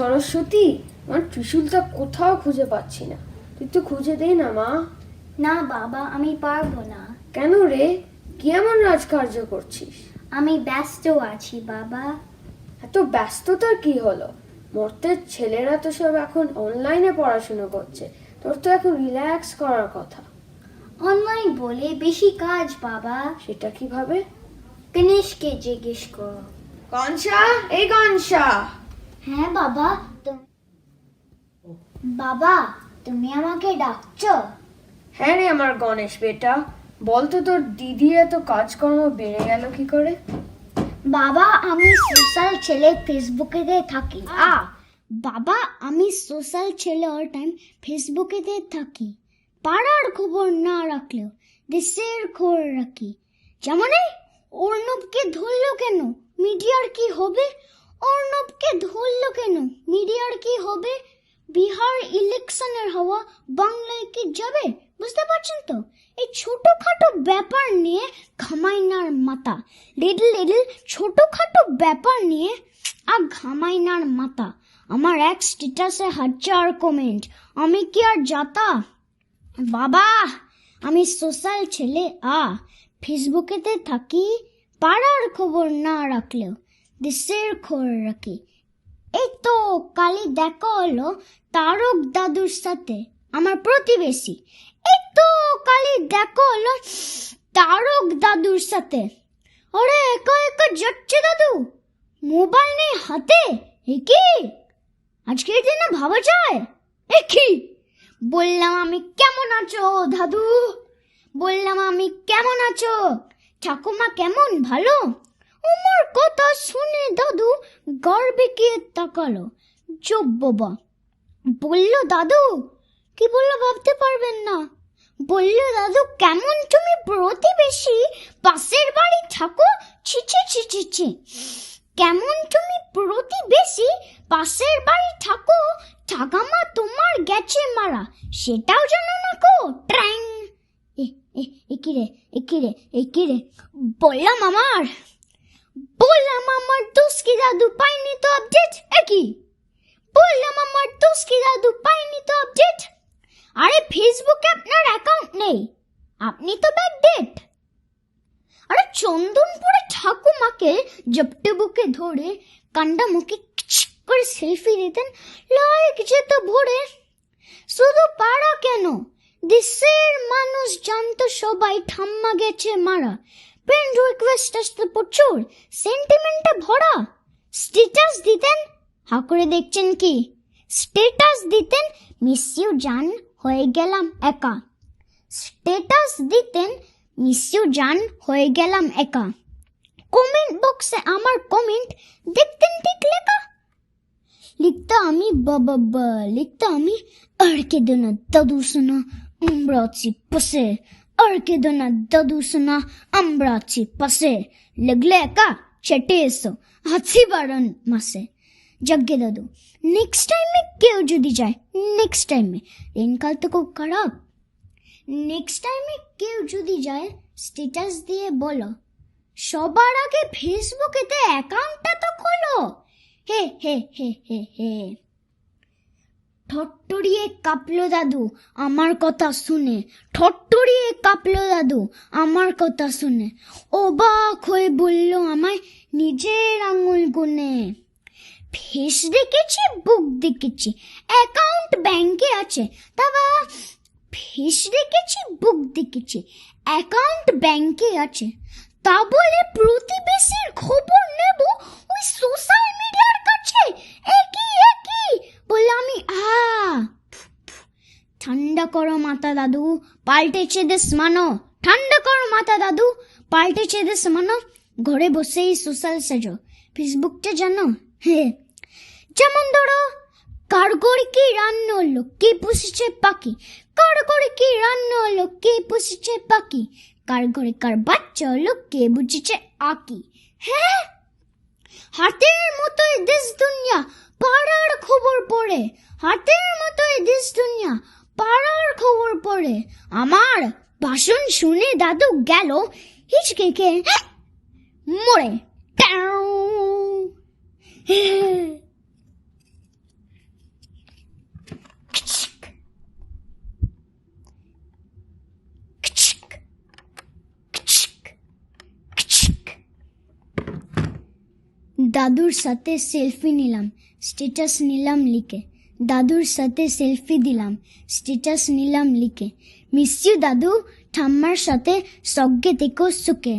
সরস্বতী, আমার ত্রিশূলটা কোথাও খুঁজে পাচ্ছি না, তুই তো খুঁজে দে না মা।
না বাবা, আমি পারবো না।
কেন রে, কি এমন রাজকার্য করছিস?
আমি ব্যস্ত আছি বাবা।
এত ব্যস্ততার কি হলো? মর্তের ছেলেরা তো সব এখন অনলাইনে পড়াশোনা করছে, তোর তো এখন রিল্যাক্স করার কথা।
অনলাইন বলে বেশি কাজ বাবা।
সেটা কিভাবে?
গণেশকে জিজ্ঞেস করো।
কনসা, এই কনসা।
হ্যাঁ বাবা। বাবা, তুমি আমাকে ডাকছো?
হ্যাঁ রে আমার গণেশ বেটা, বলতো তোর দিদির এত কাজকর্ম বেড়ে গেল কি করে?
বাবা, আমি সোশ্যাল ছেলে, ফেসবুকেতে থাকি। বাবা, আমি সোশ্যাল ছেলে অল টাইম ফেসবুকেতে থাকি। পাড়ার খবর না রাখলেও দেশের খবর রাখি। যেমন এই অর্ণবকে ধরলো কেন, মিডিয়ার কি হবে? অর্ণবকে ধরলো কেন, মিডিয়ার কি হবে? বিহার ইলেকশনের হাওয়া বাংলায় কি যাবে? বুঝতে পারছেন তো? এই ছোটখাটো ব্যাপার নিয়ে ঘামাইনার মাথা, লিটল ছোটখাটো ব্যাপার নিয়ে ঘামাইনার মাথা। আমার এক স্ট্যাটাসে 1000 কমেন্ট, আমি কি আর জাতা? বাবা, আমি সোশ্যাল ছেলে, ফেসবুকেতে থাকি। পাড়ার খবর না রাখলেও দেশের খবর রাখি। এই তো কালই দেখা হলো তারক দাদুর সাথে, আমার প্রতিবেশী। এই তো কালই দেখা হলো তারক দাদুর সাথে। আরে একা একা যাচ্ছে দাদু, মোবাইল নেই হাতে। এ কি আজকের দিনে ভাবা যায়? এ কি বললাম আমি কেমন আছো দাদু, বললাম আমি কেমন আছো। ঠাকুমা কেমন, ভালো? আমার কথা শুনে দাদু গর্বে গিয়ে তাকালো। চুপ বাবা। বললো দাদু, কি বললো ভাবতে পারবেন না। বললো দাদু, কেমন তুমি প্রতিবেশী, পাশের বাড়ি থাকো? ছি ছি ছি ছি ছি, কেমন তুমি প্রতিবেশী, পাশের বাড়ি থাকো, ঠাকামা তোমার গেছে মারা, সেটাও জানো না কো? ট্র্যাং। একিরে বললাম আমার দোষ কি দাদু, পাইনি তো আপডেট। একই বললাম আমার দোষ কি দাদু, পাইনি তো আপডেট। আরে ফেসবুকে আপনার অ্যাকাউন্ট নেই, আপনি তো ব্যাকডেট। আরে চন্দনপুরে ঠাকুমাকে জপটে বুকে ধরে কান্ডা মুখে করে সেলফি দিতেন, লাইক যেত ভরে। শুধু পাড়া কেন, দেশের মানুষ জানতো সবাই ঠাম্মা গেছে মারা। ফ্রেন্ড রিকোয়েস্ট আসতো প্রচুর, সেন্টিমেন্টে ভরা। স্ট্যাটাস দিতেন, হা করে দেখছেন কি? স্ট্যাটাস দিতেন, মিস ইউ জান, হয়ে গেলাম একা। স্ট্যাটাস দিতেন, মিস ইউ জান, হয়ে গেলাম একা। কমেন্ট বক্সে আমার কমেন্ট দেখতেন ঠিক লেখা। লিখতা আমি বাবা, লিখতা আমি আর কে দোনা দাদু সোনা আমরা আছি পাশে, আর কে দোনা দাদু সোনা আমরা আছি পাশে। লাগলে একা চেটে এসো হাসি বাড়ান মাসে। যাজ্ঞে দাদু, নেক্সট টাইমে কেউ যদি যায়, নেক্সট টাইমে, দিনকাল তো খুব খারাপ, নেক্সট টাইমে কেউ যদি যায় স্ট্যাটাস দিয়ে বলো, সবার আগে ফেসবুকেতে অ্যাকাউন্টটা তো খোলো। হে হে হে হে হে। ঠট্টরিয়ে কাঁপলো দাদু আমার কথা শুনে, ঠট্টরিয়ে কাঁপলো দাদু আমার কথা শুনে। অবাক হয়ে বলল আমায় নিজের আঙুল গুনে। ফেস দেখেছি, বুক দেখেছি, অ্যাকাউন্ট ব্যাংকে আছে, তবে ফেস দেখেছি, বুক দেখেছি, অ্যাকাউন্ট ব্যাংকে আছে, তা বলে প্রতিবেশীর খবর নেব ওই সোশ্যাল মিডিয়ার কাছে? একই বললাম আমি। ঠান্ডা করো মাথা দাদু, পাল্টেছে দেশ মানো। ঠান্ডা করো মাথা দাদু, পাল্টেছে দেশ মানো। ঘরে বসেই সোশ্যাল সেজো, ফেসবুকটা জানো? যেমন ধরো, কার ঘরে কি রান্না হলো, কে পুষেছে পাখি, কার ঘরে কি রান্না হলো, কে পুষেছে পাখি, কার ঘরে কার বাচ্চা হলো, কে বুঝেছে আঁকি। হ্যাঁ, হাতের মতোই দেশ দুনিয়া, পাড়ার খবর পড়ে। হাতের মতোই দেশ দুনিয়া, পাড়ার খবর পড়ে। আমার ভাষণ শুনে দাদু গেল হিচকে মরে। দাদুর সাথে সেলফি নিলাম, স্ট্যাটাস নিলাম লিখে। দাদুর সাথে সেলফি দিলাম, স্ট্যাটাস নিলাম লিখে। মিস ইউ দাদু, ঠাম্মার সাথে সজ্ঞে থেকো সুখে।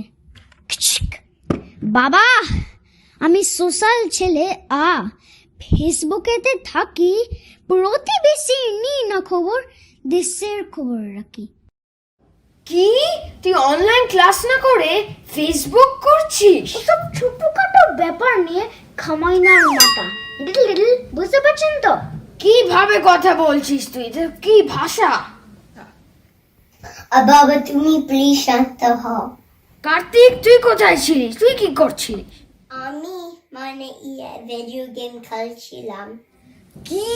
বাবা, আমি সোশ্যাল ছেলে, ফেসবুকেতে থাকি, প্রতিবেশী নি না খবর, দেশের খবর রাখি।
কি তুই অনলাইন ক্লাস না করে ফেসবুক করছিস?
ওসব ছোটখাটো ব্যাপার নিয়ে খামাই না মাথা। লিটল লিটল বুঝতে পারছেন তো?
কিভাবে কথা বলছিস তুই? এটা কি ভাষা?
বাবা তুমি প্লিজ শান্ত হও।
কার্তিক, তুই কোথায় ছিলিস? তুই কি করছিলিস?
আমি ভিডিও গেম খেলছিলাম।
কি?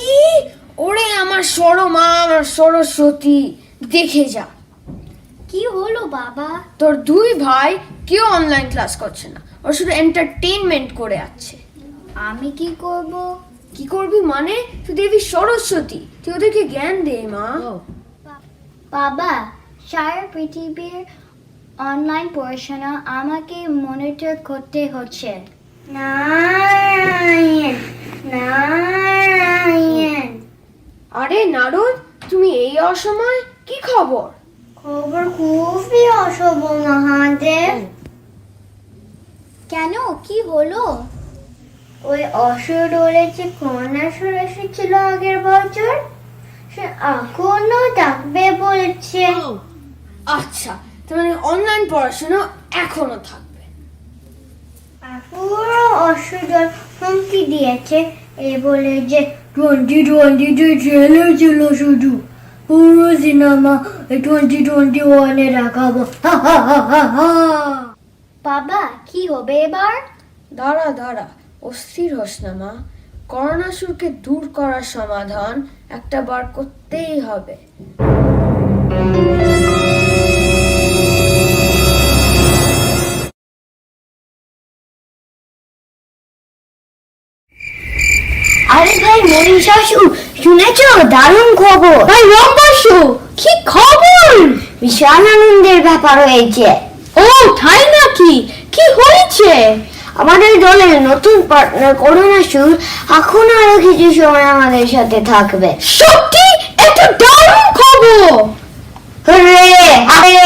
ওরে আমার সরমা, আমার সরস্বতী, দেখে যা।
কি হলো বাবা?
তোর দুই ভাই কেউ অনলাইন ক্লাস করছে না, ওরা শুধু এন্টারটেইনমেন্ট করে আছে।
আমি কি করব?
কি করবি মানে? তুই দেবী সরস্বতী, তুই ওদেরকে জ্ঞান দে মা।
বাবা, সারা পৃথিবীর অনলাইন পড়াশোনা আমাকে মনিটর করতে হচ্ছে। নারায়ণ নারায়ণ।
আরে নারদ, তুমি এই অসময় কি খবর?
খবর খুবই অশুভ মহাদেব। কেন, কি হলো? ওই অসুর বলেছে কন্যাসুর এসেছিল আগের বছর, সে এখনো থাকবে বলছে।
আচ্ছা, তার মানে অনলাইন পড়াশোনা এখনো থাকবে।
পুরো অসুর হুমকি দিয়েছে, এ বলে যে 2020 ছিল শুধু, পুরো সিনেমা 2021 রাখাবো। বাবা, কি হবে এবার?
দাঁড়া দাঁড়া, অস্থির হোস না মা। করোনাসুরকে দূর করার সমাধান একটা বার করতেই হবে।
আরে ভাই মনীষাসু, শুনেছো দারুণ খবর? ভাই রম্বাসু, কি খবর? বিশাল আনন্দের ব্যাপার হয়েছে। ও তাই নাকি? কি হয়েছে? আমাদের দলের নতুন পার্টনার করোনাসুর এখন আরো কিছু সময় আমাদের সাথে থাকবে। সত্যি? এটা দারুণ খবর। হুররে আরে।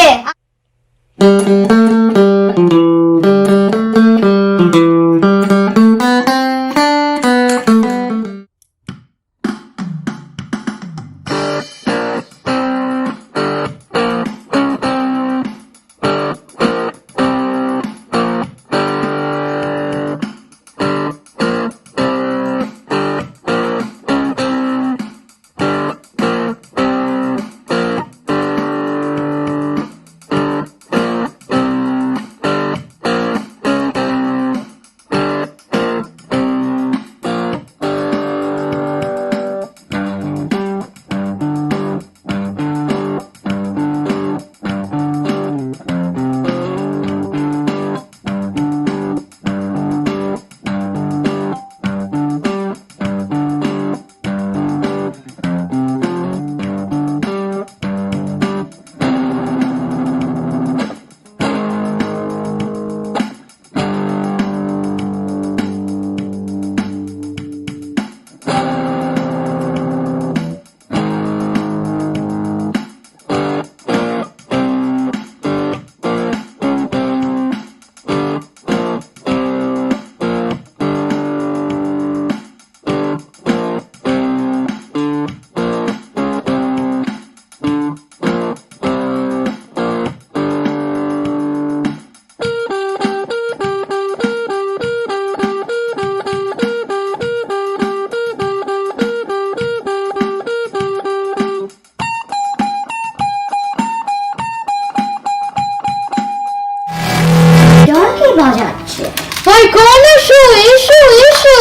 বাজাচ্ছে ভাই করোনাসু, এসো এসো।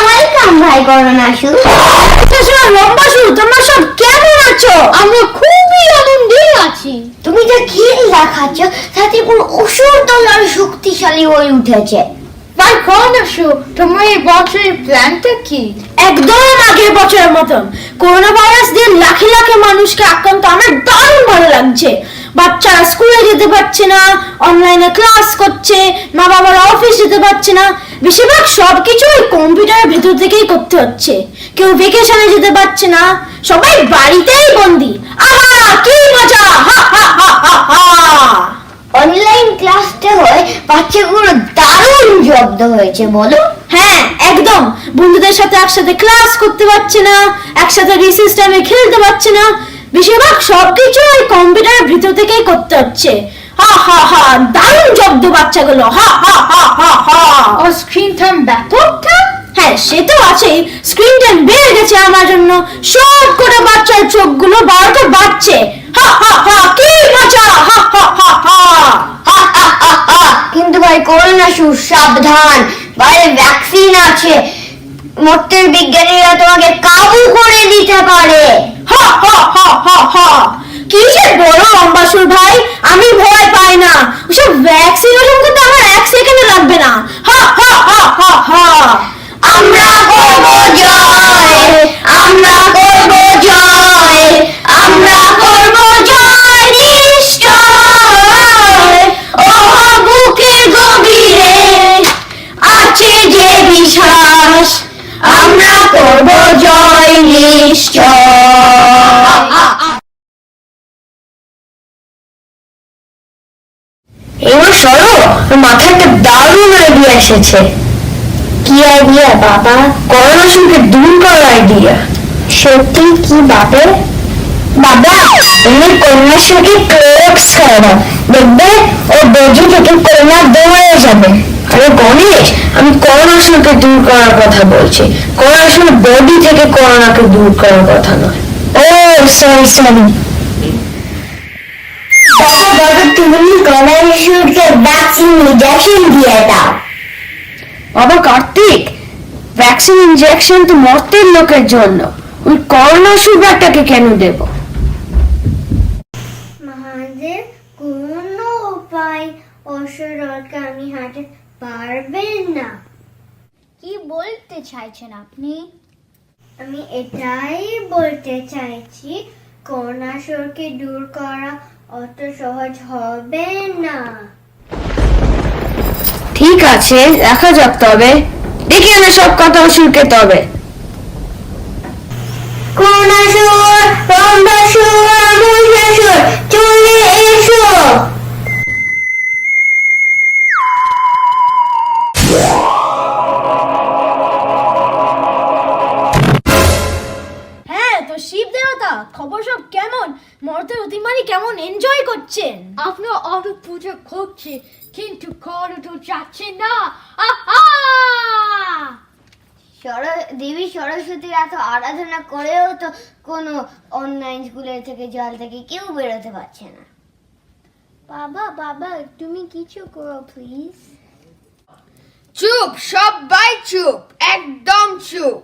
ওয়েলকাম ভাই করোনাসু। লম্বাসু, তোমরা সব কেমন আছো? আমরা খুবই আনন্দে আছি। তুমি যে খেল দেখাচ্ছ তাতে পুরো অসুর দল আর শক্তিশালী হয়ে উঠেছে। ভাই করোনাসু, তোমার এই বছরের প্ল্যানটা কি? একদম আগের বছরের মতন করোনা ভাইরাস দিয়ে লাখে লাখে মানুষকে আক্রান্ত আমার দারুণ ভালো লাগছে। বাচ্চারা স্কুলে যেতে পারছে না, অনলাইনে ক্লাস করছে, মা বাবারা অফিস যেতে পারছে না, বেশিরভাগ সবকিছু ওই কম্পিউটারের ভেতর থেকেই করতে হচ্ছে। কেউ ভেকেশনে যেতে পারছে না, সবাই বাড়িতেই বন্দি। আহা কি মজা! হা হা হা হা হা। অনলাইন ক্লাসটা হয় বাচ্চাগুলো দারুণ জব্দ হয়েছে বলো।
হ্যাঁ একদম, বন্ধুদের সাথে একসাথে ক্লাস করতে পারছে না, একসাথে রিসেস টাইমে খেলতে পারছে না, বেশিরভাগ সবকিছু ওই কম্পিউটারের ভিতর থেকেই করতে হচ্ছে। হা হা হা, দারুণ জব্দ বাচ্চাগুলো, হা হা হা হা হা।
ও স্ক্রিন টাইম ব্যাপকটা?
হ্যাঁ সে তো আছেই, স্ক্রিন টাইম বেড়ে গেছে আমার জন্য, সব করে বাচ্চার চোখগুলো বারোটা বাড়ছে। হা হা হা, কি মজা, হা হা হা হা।
কিন্তু ভাই করোনা সাবধান, বাইরে ভ্যাকসিন আছে, মর্তের বিজ্ঞানীরা তোমাকে কাবু করে দিতে পারে।
হা হা হা হা হা, কি যে বড় অম্বাসুর ভাই, আমি ভয় পাই না, ওসব ভ্যাকসিনেশন করতে আমার 1 সেকেন্ড লাগবে না। হা হা হা হা হা।
আমরা করব জয়, আমরা করব জয়, আমরা করব জয় নিশ্চয়। ও বুকের গভীরে আছে যে বিশ্বাস, আমরা করব জয় নিশ্চয়। এবার সরো, মাথায় একটা দারুণ আইডিয়া এসেছে। কি আইডিয়া বাবা? করোনা শুনকে দূর করার আইডিয়া। সত্যি কি বাবা? বাবা তুমি করোনা শুনকে ক্লোরক্স খাওয়া, দেখবে ও বডি থেকে করোনা দৌড়ে যাবে। আরে গণেশ, আমি করোনা শুনকে দূর করার কথা বলছি, করোনা শুন বডি থেকে করোনাকে দূর করার কথা নয়। ও সরি। বাবা তুমি করোনা শুনকে ভ্যাকসিন ইনজেকশন দিয়ে দাও।
বাবা কার্তিক, ভ্যাকসিন ইনজেকশন তো মর্তের লোকের জন্য, ওই করোনা সুগারটাকে কেন দেব?
মহাদেব কোন উপায় অসুরকে আমি হাঁটতে পারবেন না? কি বলতে চাইছেন আপনি? আমি এটাই বলতে চাইছি করোনাসুরকে দূর করা অত সহজ হবে না।
ঠিক আছে, দেখা যাক, তবে দেখি এনে সব কথা অসুরকে। তবে
করোনাসুর, রম্বাসুর, মহিষাসুর চলে এসো।
হ্যাঁ তো শিব দেবতা, খবর সব কেমন? মর্তের অতিমারি কেমন এনজয় করছেন?
আপনার অটো পুজো করছে, কিন্তু করো তো যাচ্ছে না।
দেবী সরস্বতীর এত আরাধনা করেও তো কোনো অনলাইন স্কুলের থেকে জল থেকে কেউ বেরোতে পারছে না। বাবা তুমি কিছু করো প্লিজ।
চুপ, সবাই চুপ, একদম চুপ।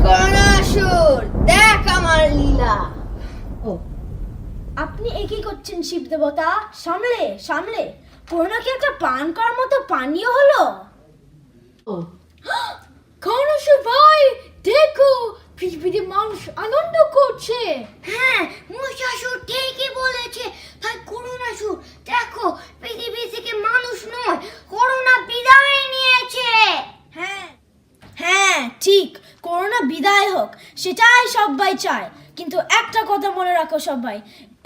করোনাসুর, দেখ আমার লীলা।
আপনি একই করছেন শিব দেবতা, সামলে। করোনা কি একটা পান করার মতো পানীয় হলো?
করোনাসুর ভাই দেখো, পৃথিবীতে মানুষ আনন্দ করছে।
হ্যাঁ মহিষাসুর ঠিকই বলেছে ভাই, করোনাসুর দেখো পৃথিবী থেকে মানুষ নয়, করোনা বিদায় নিয়েছে।
হ্যাঁ ঠিক, করোনা বিদায় হোক, সেটাই সবাই চায়। কিন্তু একটা কথা মনে রাখো সবাই,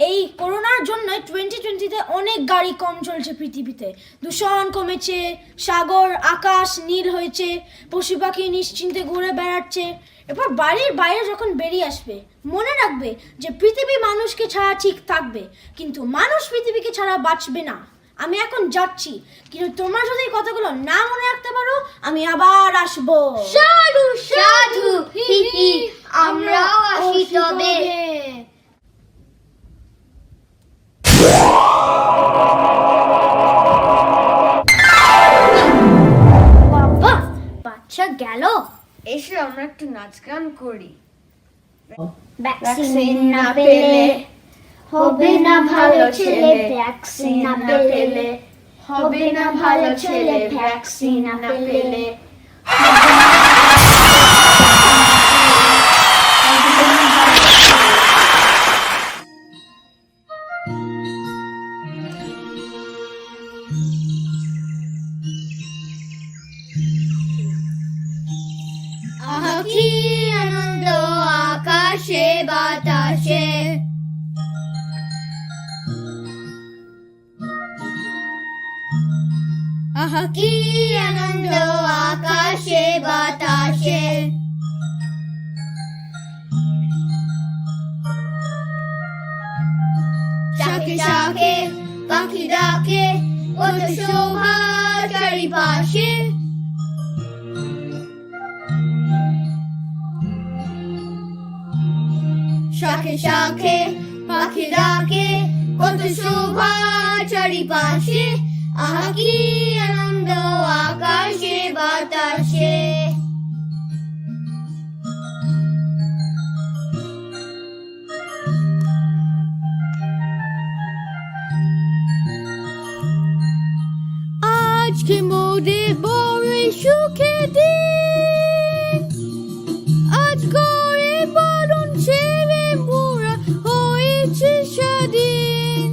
এই করোনার জন্য 2020-তে অনেক গাড়ি কম চলছে পৃথিবীতে, দূষণ কমেছে, সাগর আকাশ নীল হয়েছে, পশু পাখি নিশ্চিন্তে ঘুরে বেড়াচ্ছে। এরপর বাড়ির বাইরে যখন বেরিয়ে আসবে মনে রাখবে যে পৃথিবী মানুষকে ছাড়া ঠিক থাকবে, কিন্তু মানুষ পৃথিবীকে ছাড়া বাঁচবে না। আমি এখন যাচ্ছি, কিন্তু তোমরা যদি এই কথাগুলো না মনে রাখতে পারো আমি আবার আসবো।
সাধু
সাধু, হি হি, আমরাও আসি তবে।
বাবা বাচ্চা গেল,
এসো আমরা একটু নাচ গান করি।
ভ্যাকসিন না পেলে হবে না ভালো ছেলে, ভ্যাকসিন না পেলে হবে না ভালো ছেলে, ভ্যাকসিন না পেলে।
আখি আনন্দ আকাশে বাতাসে,
আহা কি আনন্দ আকাশে বাতাসে। শাখে শাখে পাখি ডাকে কত শোভা চারিপাশে। শাখে শাখে পাখি ডাকে কত শোভা চারিপাশে। আহা কি আনন্দ আকাশে বাতাসে। আজকে মোদের বড় সুখে দিন, আজ ঘরে বারণ ছেড়ে মোরা হয়েছে স্বাধীন।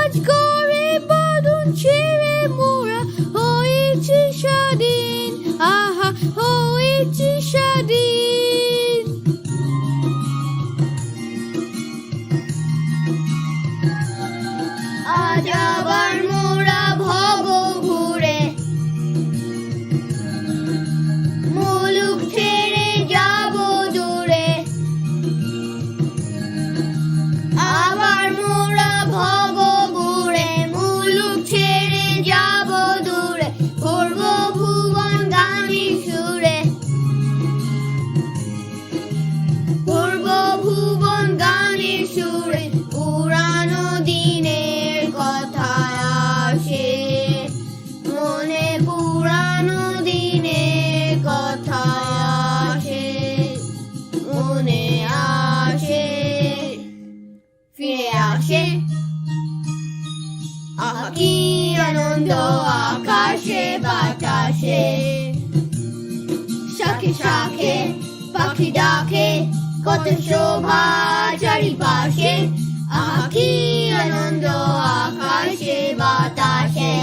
আজ ঘরে বারণ ছেড়ে মোরা হয়েছে স্বাধীন। আহা হয়েছে স্বাধীন। আজ আবার মোরা ভব ঘুরে মুলুক ছেড়ে যাব দূরে। আবার মোরা ভব ঘুরে মুলুক ছেড়ে যাব দূরে। করব ভুবন গানের সুরে, করব ভুবন গানের সুরে। পুরানো দিনের কথা আসে মনে, পুরানো দিনের কথা আসে মনে, আসে ফিরে আসে। আহা কি আনন্দ আকাশে বাতাসে। শাখে শাখে পাখি ডাকে কত শোভা চারিপাশে। আহা কি আনন্দ আকাশে বাতাসে।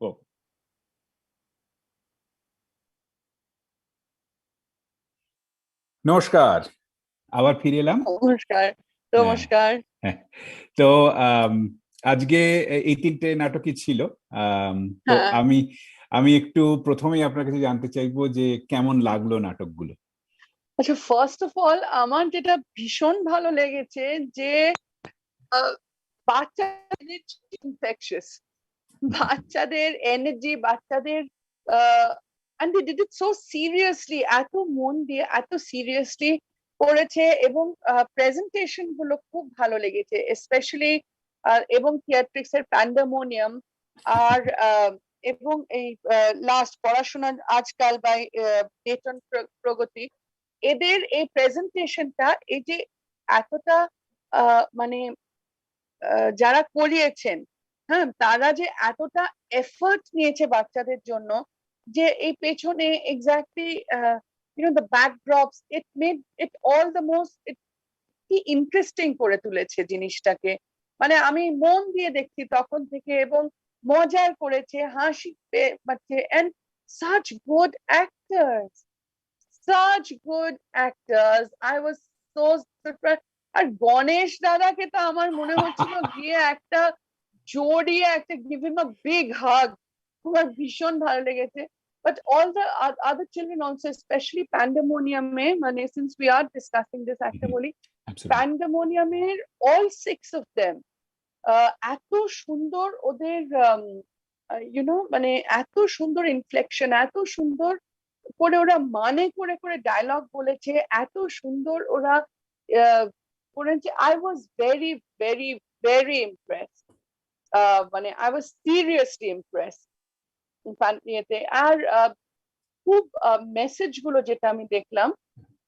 ও নমস্কার, আবার ফিরে এলাম।
নমস্কার। নমস্কার।
হ্যাঁ, তো আজকে এই 3টে নাটকই ছিল। তো
হ্যাঁ।
আমি একটু প্রথমেই আপনার কাছে জানতে চাইবো যে কেমন লাগলো নাটকগুলো।
আচ্ছা, ফার্স্ট অফ অল আমার যেটা ভীষণ ভালো লেগেছে যে বাচ্চাদের ইনফেকশাস, বাচ্চাদের এনার্জি, বাচ্চাদের and they did it so seriously, এত মন দিয়ে এত সিরিয়াসলি করেছে এবং প্রেজেন্টেশন গুলো খুব ভালো লেগেছে, স্পেশালি এবং থিয়েট্রিক্স এর প্যান্ডামোনিয়াম আর এবং এই লাস্ট পড়াশোনা আজকাল বা বেতন প্রগতি, এদের এই প্রেজেন্টেশনটা, এই যে এতটা মানে যারা করিয়েছেন, হ্যাঁ, তারা যে এতটা এফর্ট নিয়েছে বাচ্চাদের জন্য, যে এই পেছনে exactly the backdrops, it made it all the most কি ইন্টারেস্টিং করে তুলেছে জিনিসটাকে। মানে আমি মন দিয়ে দেখছি তখন থেকে এবং মজার করেছে, হাসি পাচ্ছে, and such good actors, such good actors. I was so surprised. আর গণেশ দাদাকে তো আমার মনে হচ্ছিল গিয়ে একটা জড়িয়ে একটা give him a big hug. আমার ভীষণ ভালো লেগেছে। But all the other children also, especially Pandemonium মানে since we are discussing this একটা বলি, Pandemonium all 6 of them এত সুন্দর ওদের মানে এত সুন্দর ইনফ্লেকশন, এত সুন্দর করে ওরা মানে করে করে ডায়লগ বলেছে, এত সুন্দর ওরা করেছে। I was very very very impressed, মানে আই ওয়াজ সিরিয়াসলি ইমপ্রেসড ইয়েতে। আর খুব মেসেজ গুলো যেটা আমি দেখলাম,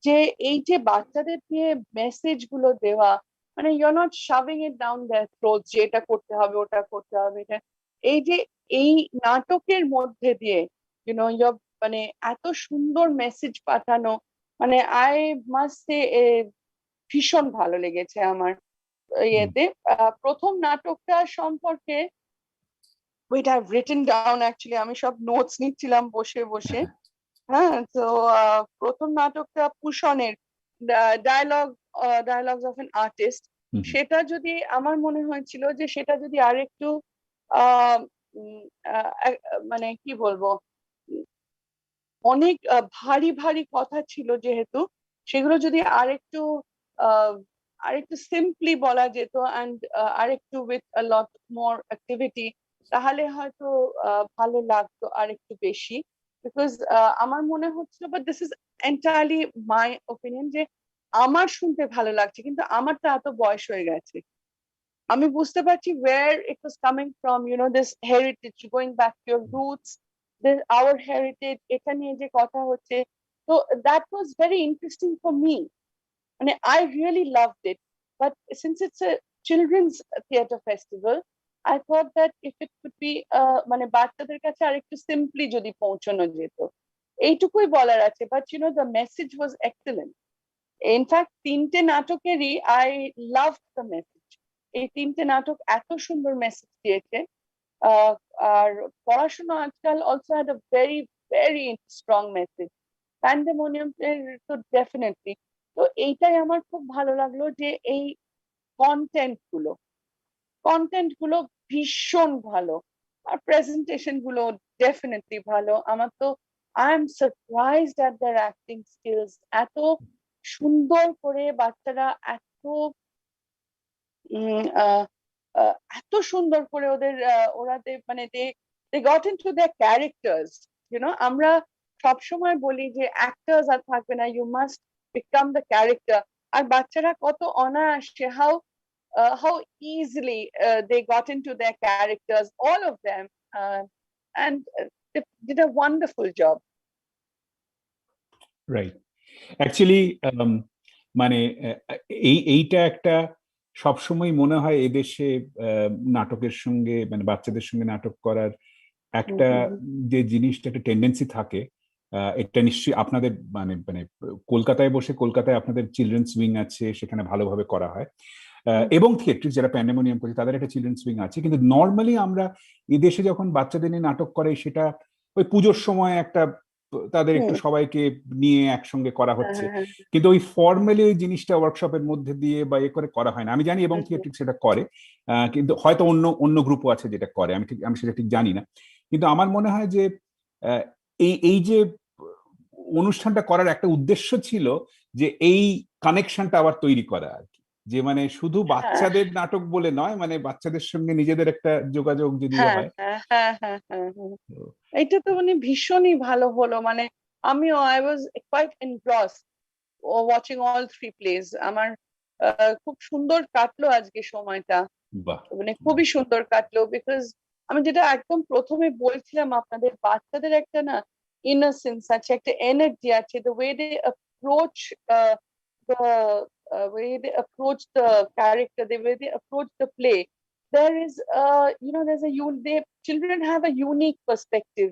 যে এই যে বাচ্চাদের দিয়ে মেসেজ গুলো দেওয়া, মানে you are not shoving it down their throat যে এটা করতে হবে ওটা করতে হবে, এটা এই যে এই নাটকের মধ্যে দিয়ে ইউনো মানে এত সুন্দর মেসেজ পাঠানো, মানে আই মাস্ট সে ভীষণ ভালো লেগেছে আমার ইয়েতে। প্রথম নাটকটা সম্পর্কে wait, I've written down actually, আমি সব নোটস নিচ্ছিলাম বসে বসে। হ্যাঁ, তো প্রথম নাটকটা পুষণের ডায়ালগস অফ এন আর্টিস্ট, সেটা যদি আমার মনে হয়েছিল যে সেটা যদি আরেকটু মানে কি বলবো, অনেক ভারী ভারী কথা ছিল যেহেতু, সেগুলো যদি আরেকটু আরেকটু সিম্পলি বলা যেত অ্যান্ড আরেকটু with a lot more activity, তাহলে হয়তো ভালো লাগতো আরেকটু বেশি। বিকজ আমার মনে হচ্ছিল, but this is entirely my opinion, যে আমার শুনতে ভালো লাগছে কিন্তু আমার তো এত বয়স হয়ে গেছে, আমি বুঝতে পারছি where it was coming from, you know, this heritage, going back to your roots, this our heritage, এটা নিয়ে যে কথা হচ্ছে। তো that was very interesting for me, মানে I really loved it, but since it's a children's theatre festival, I thought that if it could be মানে বাচ্চাদের কাছে আরেকটু সিম্পলি যদি পৌঁছানো যেত, এইটুকুই বলার আছে। But you know, the message was excellent. In fact, তিনটে নাটকেরই I loved the message. এই তিনটে নাটক এত সুন্দর মেসেজ দিয়েছে। আর পড়াশোনা আজকাল also had a very very strong message, pandemonium এর তো ডেফিনেটলি। তো এইটাই আমার খুব ভালো লাগলো, যে এই কন্টেন্ট গুলো ভীষণ ভালো, আর প্রেজেন্টেশন গুলো ডেফিনেটলি ভালো। আমার তো I am surprised at their acting skills, এত সুন্দর করে বাচ্চারা এত সুন্দর করে ওদের ওরা মানে they got into their characters, you know, আমরা সবসময় বলি যে অ্যাক্টার্স আর থাকবে না, you must become the character, আর বাচ্চারা কত অনায়াসে how easily they got into their characters, all of them, and they did a wonderful job.
Right. Actually, মানে এইটা একটা সবসময় মনে হয় এদেশে নাটকের সঙ্গে, মানে বাচ্চাদের সঙ্গে নাটক করার একটা যে জিনিসটা, একটা টেন্ডেন্সি থাকে, এটা নিশ্চয়ই আপনাদের মানে মানে কলকাতায় বসে, কলকাতায় আপনাদের চিলড্রেন্স উইং আছে, সেখানে ভালোভাবে করা হয়, এবং থিয়েটার যারা প্যান্ডেমোনিয়াম করছে তাদের একটা চিলড্রেন্স উইং আছে। কিন্তু নর্মালি আমরা এদেশে যখন বাচ্চাদের নিয়ে নাটক করে, সেটা ওই পুজোর সময় একটা তাদের একটু সবাইকে নিয়ে একসঙ্গে করা হচ্ছে, কিন্তু ওই ফর্মালি ওই জিনিসটা ওয়ার্কশপের মধ্যে দিয়ে বা এ করে করা হয় না। আমি জানি এবং থিয়েটার সেটা করে, কিন্তু হয়তো অন্য গ্রুপও আছে যেটা করে, আমি সেটা ঠিক জানি না। কিন্তু আমার মনে হয় যে এই যে অনুষ্ঠানটা করার একটা উদ্দেশ্য ছিল যে এই কানেকশনটা আবার তৈরি করা আর কি, যে মানে শুধু বাচ্চাদের নাটক বলে নয়, মানে বাচ্চাদের সঙ্গে নিজেদের একটা যোগাযোগ যদি হয়।
এটা তো মানে ভীষণই ভালো হলো, মানে আমিও I was quite engrossed watching all 3 plays. আমার খুব সুন্দর কাটলো আজকে সময়টা, মানে খুবই সুন্দর কাটলো, বিকজ আমি যেটা একদম প্রথমে বলছিলাম আপনাদের, বাচ্চাদের একটা না ইনোসেন্স আছে, একটা এনার্জি আছে, the way they approach the character, the way they approach the play, there is you know, there's children have a unique perspective,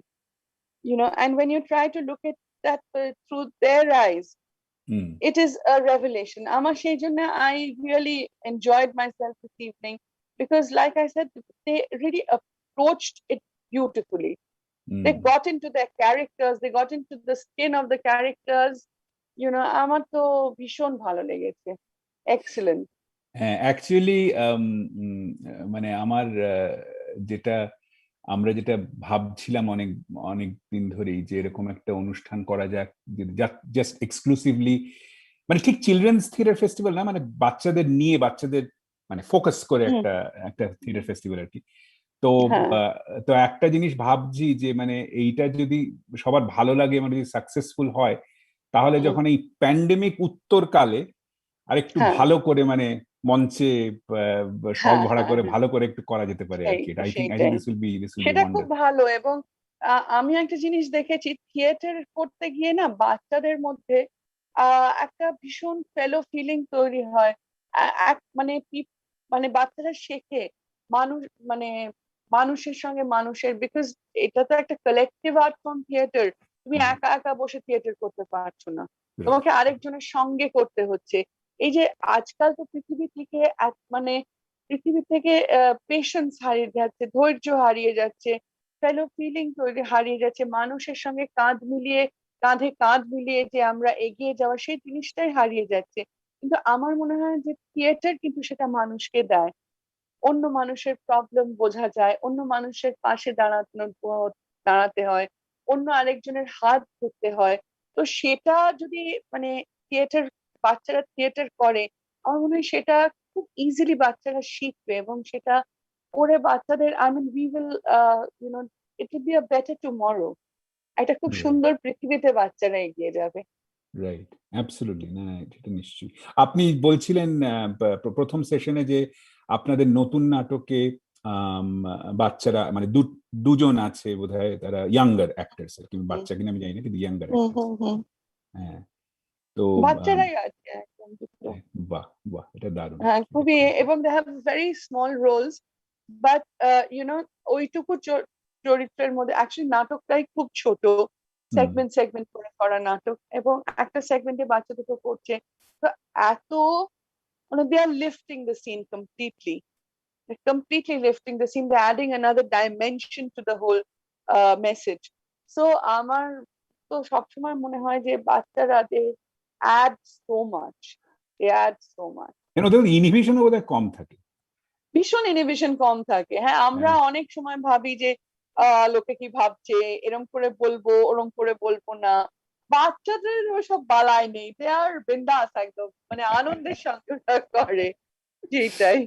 you know, and when you try to look at that through their eyes, it is a revelation. Amar সেই জন্য I really enjoyed myself this evening, because like I said, they really approached it beautifully. They got into their characters, they got into the skin of the characters, you know, আমার তো ভীষণ ভালো লেগেছে। Excellent.
Actually মানে আমার আমরা যেটা ভাবছিলাম অনেক অনেক দিন ধরেই, যে এরকম একটা অনুষ্ঠান করা যাক জাস্ট এক্সক্লুসিভলি, মানে ঠিক চিলড্রেন্স থিয়েটার ফেস্টিভ্যাল না, মানে বাচ্চাদের নিয়ে, বাচ্চাদের মানে ফোকাস করে একটা একটা থিয়েটার ফেস্টিভ্যাল আর কি। তো তো একটা জিনিস ভাবছি যে মানে এইটা যদি সবার ভালো লাগে, মানে যদি সাকসেসফুল হয়, তাহলে যখন এই প্যান্ডেমিক উত্তরকালে আরেকটু ভালো করে মানে মঞ্চে সব ভাড়া করে ভালো করে একটু করা যেতে পারে আর কি। I think this will be
সেটা খুব ভালো। এবং আমি একটা জিনিস দেখেছি, থিয়েটার করতে গিয়ে না বাচ্চাদের মধ্যে একটা ভীষণ ফেলো ফিলিং তৈরি হয়। মানে মানে বাচ্চারা শেখে মানুষ, মানে মানুষের সঙ্গে মানুষের, বিকজ এটা তো একটা কালেকটিভ আর্ট ফর্ম থিয়েটার। তুমি একা একা বসে থিয়েটার করতে পারছো না, তোমাকে আরেকজনের সঙ্গে করতে হচ্ছে। এই যে আজকাল তো পৃথিবী থেকে পেশেন্স হারিয়ে যাচ্ছে, ধৈর্য হারিয়ে যাচ্ছে, ফেলো ফিলিং তৈরি হারিয়ে যাচ্ছে, মানুষের সঙ্গে কাঁধে কাঁধ মিলিয়ে যে আমরা এগিয়ে যাওয়া, সেই জিনিসটাই হারিয়ে যাচ্ছে। কিন্তু আমার মনে হয় যে থিয়েটার কিন্তু সেটা মানুষকে দেয়। অন্য মানুষের প্রবলেম বোঝা যায়, অন্য মানুষের পাশে দাঁড়াতে হয়, অন্য আরেকজনের হাত ধরতে হয়। তো সেটা যদি মানে বাচ্চারা থিয়েটার করে, আমার মনে হয় সেটা খুব ইজিলি বাচ্চারা শিখবে, এবং সেটা করে বাচ্চাদের we will it will be a better tomorrow. একটা খুব সুন্দর পৃথিবীতে বাচ্চারা এগিয়ে যাবে।
Right, absolutely. না, এটা নিশ্চয়ই। আপনি বলছিলেন প্রথম সেশনে যে আপনাদের নতুন নাটকে বাচ্চারা মানে দুজন আছে বোধহয়, তারা ইয়াঙ্গার অ্যাক্টরস, বাচ্চা কিনা আমি জানি না, কিন্তু ইয়াঙ্গার অ্যাক্টরস। হ্যাঁ, তো
বাচ্চারাই আছে একদম।
বাহ বাহ, এটা দারুণ।
হ্যাঁ, খুবই। এবং they have very small roles, but ওইটুকু চরিত্রের মধ্যে অ্যাকচুয়ালি নাটকটাই খুব ছোট, সেগমেন্ট করে করা নাটক, এবং একটা সেগমেন্টে বাচ্চা দুটো করছে। তো এত they are lifting the scene completely. They're completely lifting the scene. They're adding another dimension to the whole message. So আমার তো সবসময় মনে হয় যে বাচ্চারা they add so much. They add so much.
ওদের ইনহিবিশন বোধহয় কম থাকে,
ভীষণ ইনহিবিশন কম থাকে। হ্যাঁ, আমরা অনেক সময় ভাবি যে লোকে কি ভাবছে, এরম করে বলবো, ওরম করে বলবো না। বাচ্চাদের ওসব বালাই নেই, দে আর বিন্দাস একদম, মানে আনন্দের সঙ্গে ওরা করে। যেটাই।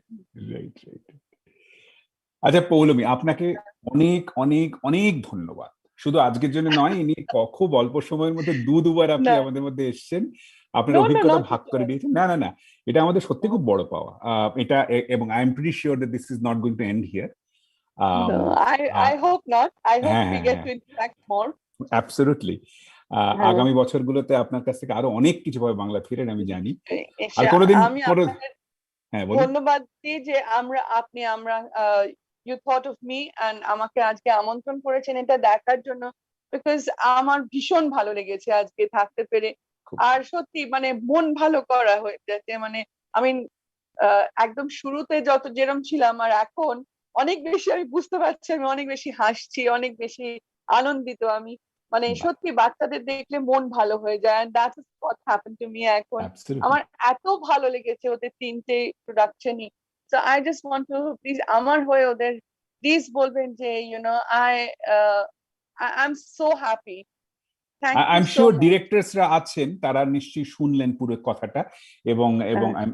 আচ্ছা পৌলমী, আপনাকে অনেক অনেক অনেক ধন্যবাদ। শুধু আজকের জন্য নয়, ইনি খুব অল্প সময়ের মধ্যে দুবার আপনি আমাদের মধ্যে এসেছেন, আপনার অভিজ্ঞতা ভাগ করে দিয়েছেন। না না না, এটা আমাদের সত্যি খুব বড় পাওয়া এটা, এবং I am pretty sure that this is not going to end here.
I hope not. I hope we get to interact more.
Absolutely. আগামী বছরগুলোতে আপনার কাছ থেকে আরো অনেক কিছু পাবে বাংলা থিয়েটার, আমি জানি। আর কোনোদিন ধন্যবাদ
দিই যে আমরা you thought of me and আমাকে আজকে আমন্ত্রণ করেছেন এটা দেখার জন্য, বিকজ আমার ভীষণ ভালো লেগেছে আজকে থাকতে পেরে। আর সত্যি মানে মন ভালো করা হয়ে যাচ্ছে, মানে আমি একদম শুরুতে যেরকম ছিলাম, আর এখন অনেক বেশি আমি বুঝতে পারছি, আমি অনেক বেশি হাসছি, অনেক বেশি আনন্দিত আমি। মানে সত্যি বাচ্চাদের দেখলে মন ভালো হয়ে যায়, and that is what happened to me এখন। আমার এত ভালো লেগেছে ওদের 3টে প্রোডাকশনই। So I just want to please আমার হয়ে ওদের প্লিজ বলবেন যে I'm so happy.
I am sure ডিরেক্টরসরা আছেন, তারা নিশ্চয়ই শুনলেন পুরো কথাটা, এবং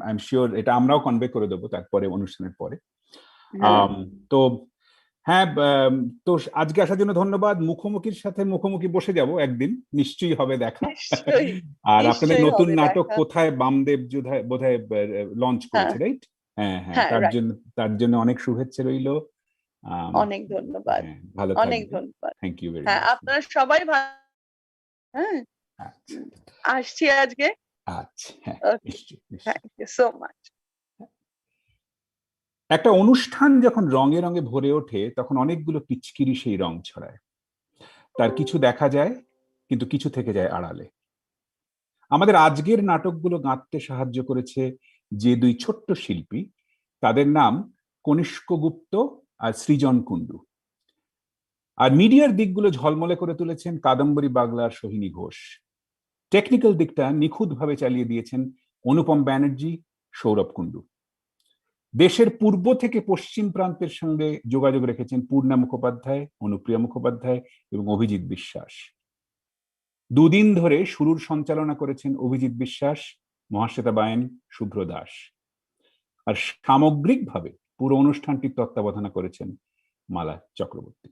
আই এম শিওর এটা আমরাও কনভে করে দেবো তারপরে অনুষ্ঠানের পরে। তো হ্যাঁ, তো আজকে আসার জন্য ধন্যবাদ। মুখোমুখির সাথে মুখোমুখি বসে যাব একদিন, নিশ্চয়ই হবে দেখা। আর আপনাদের নতুন নাটক কোথায়, বামদেব বোধহয় লঞ্চ করেছে, রাইট? হ্যাঁ হ্যাঁ, তার জন্য অনেক শুভেচ্ছা রইল।
অনেক ধন্যবাদ,
ভালো
অনেক ধন্যবাদ।
Thank you very
much. আপনারা সবাই ভালো। হ্যাঁ, আসছি আজকে।
আচ্ছা,
থ্যাংক ইউ সো মাচ।
একটা অনুষ্ঠান যখন রঙে রঙে ভরে ওঠে, তখন অনেকগুলো পিচকিরি সেই রং ছড়ায়। তার কিছু দেখা যায়, কিন্তু কিছু থেকে যায় আড়ালে। আমাদের আজকের নাটকগুলো গাঁথতে সাহায্য করেছে যে দুই ছোট্ট শিল্পী, তাদের নাম কনিষ্ক গুপ্ত আর সৃজন কুণ্ডু। আর মিডিয়ার দিকগুলো ঝলমলে করে তুলেছেন কাদম্বরী বাগলার সোহিনী ঘোষ। টেকনিক্যাল দিকটা নিখুঁতভাবে চালিয়ে দিয়েছেন অনুপম ব্যানার্জি, সৌরভ কুণ্ডু। দেশের পূর্ব থেকে পশ্চিম প্রান্তের সঙ্গে যোগাযোগ রেখেছেন পূর্ণা মুখোপাধ্যায়, অনুপ্রিয়া মুখোপাধ্যায় এবং অভিজিৎ বিশ্বাস। দুদিন ধরে শুরুর সঞ্চালনা করেছেন অভিজিৎ বিশ্বাস, মহাশ্বেতা বায়েন, শুভ্র দাস। আর সামগ্রিকভাবে পুরো অনুষ্ঠানটির তত্ত্বাবধান করেছেন মালা চক্রবর্তী।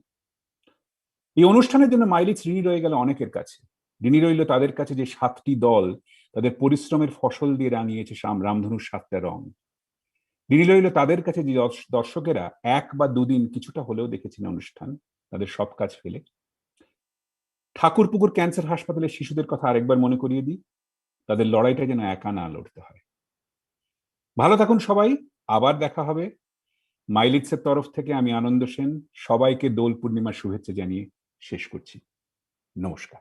এই অনুষ্ঠানের জন্য মাইলিটস ঋণী রয়ে গেল অনেকের কাছে। ঋণী রইল তাদের কাছে যে 7টি দল তাদের পরিশ্রমের ফসল দিয়ে রাঙিয়েছে রামধনুর 7টা রং। ঋণী রইল তাদের কাছে যে দর্শকেরা 1 বা 2 দিন কিছুটা হলেও দেখেছেন অনুষ্ঠান, তাদের সব কাজ ফেলে। ঠাকুরপুকুর ক্যান্সার হাসপাতালের শিশুদের কথা আরেকবার মনে করিয়ে দিই, তাদের লড়াইটা যেন একা না লড়তে হয়। ভালো থাকুন সবাই, আবার দেখা হবে। মাইলিটসের তরফ থেকে আমি আনন্দ সেন সবাইকে দোল পূর্ণিমার শুভেচ্ছা জানিয়ে শেষ করছি। নমস্কার।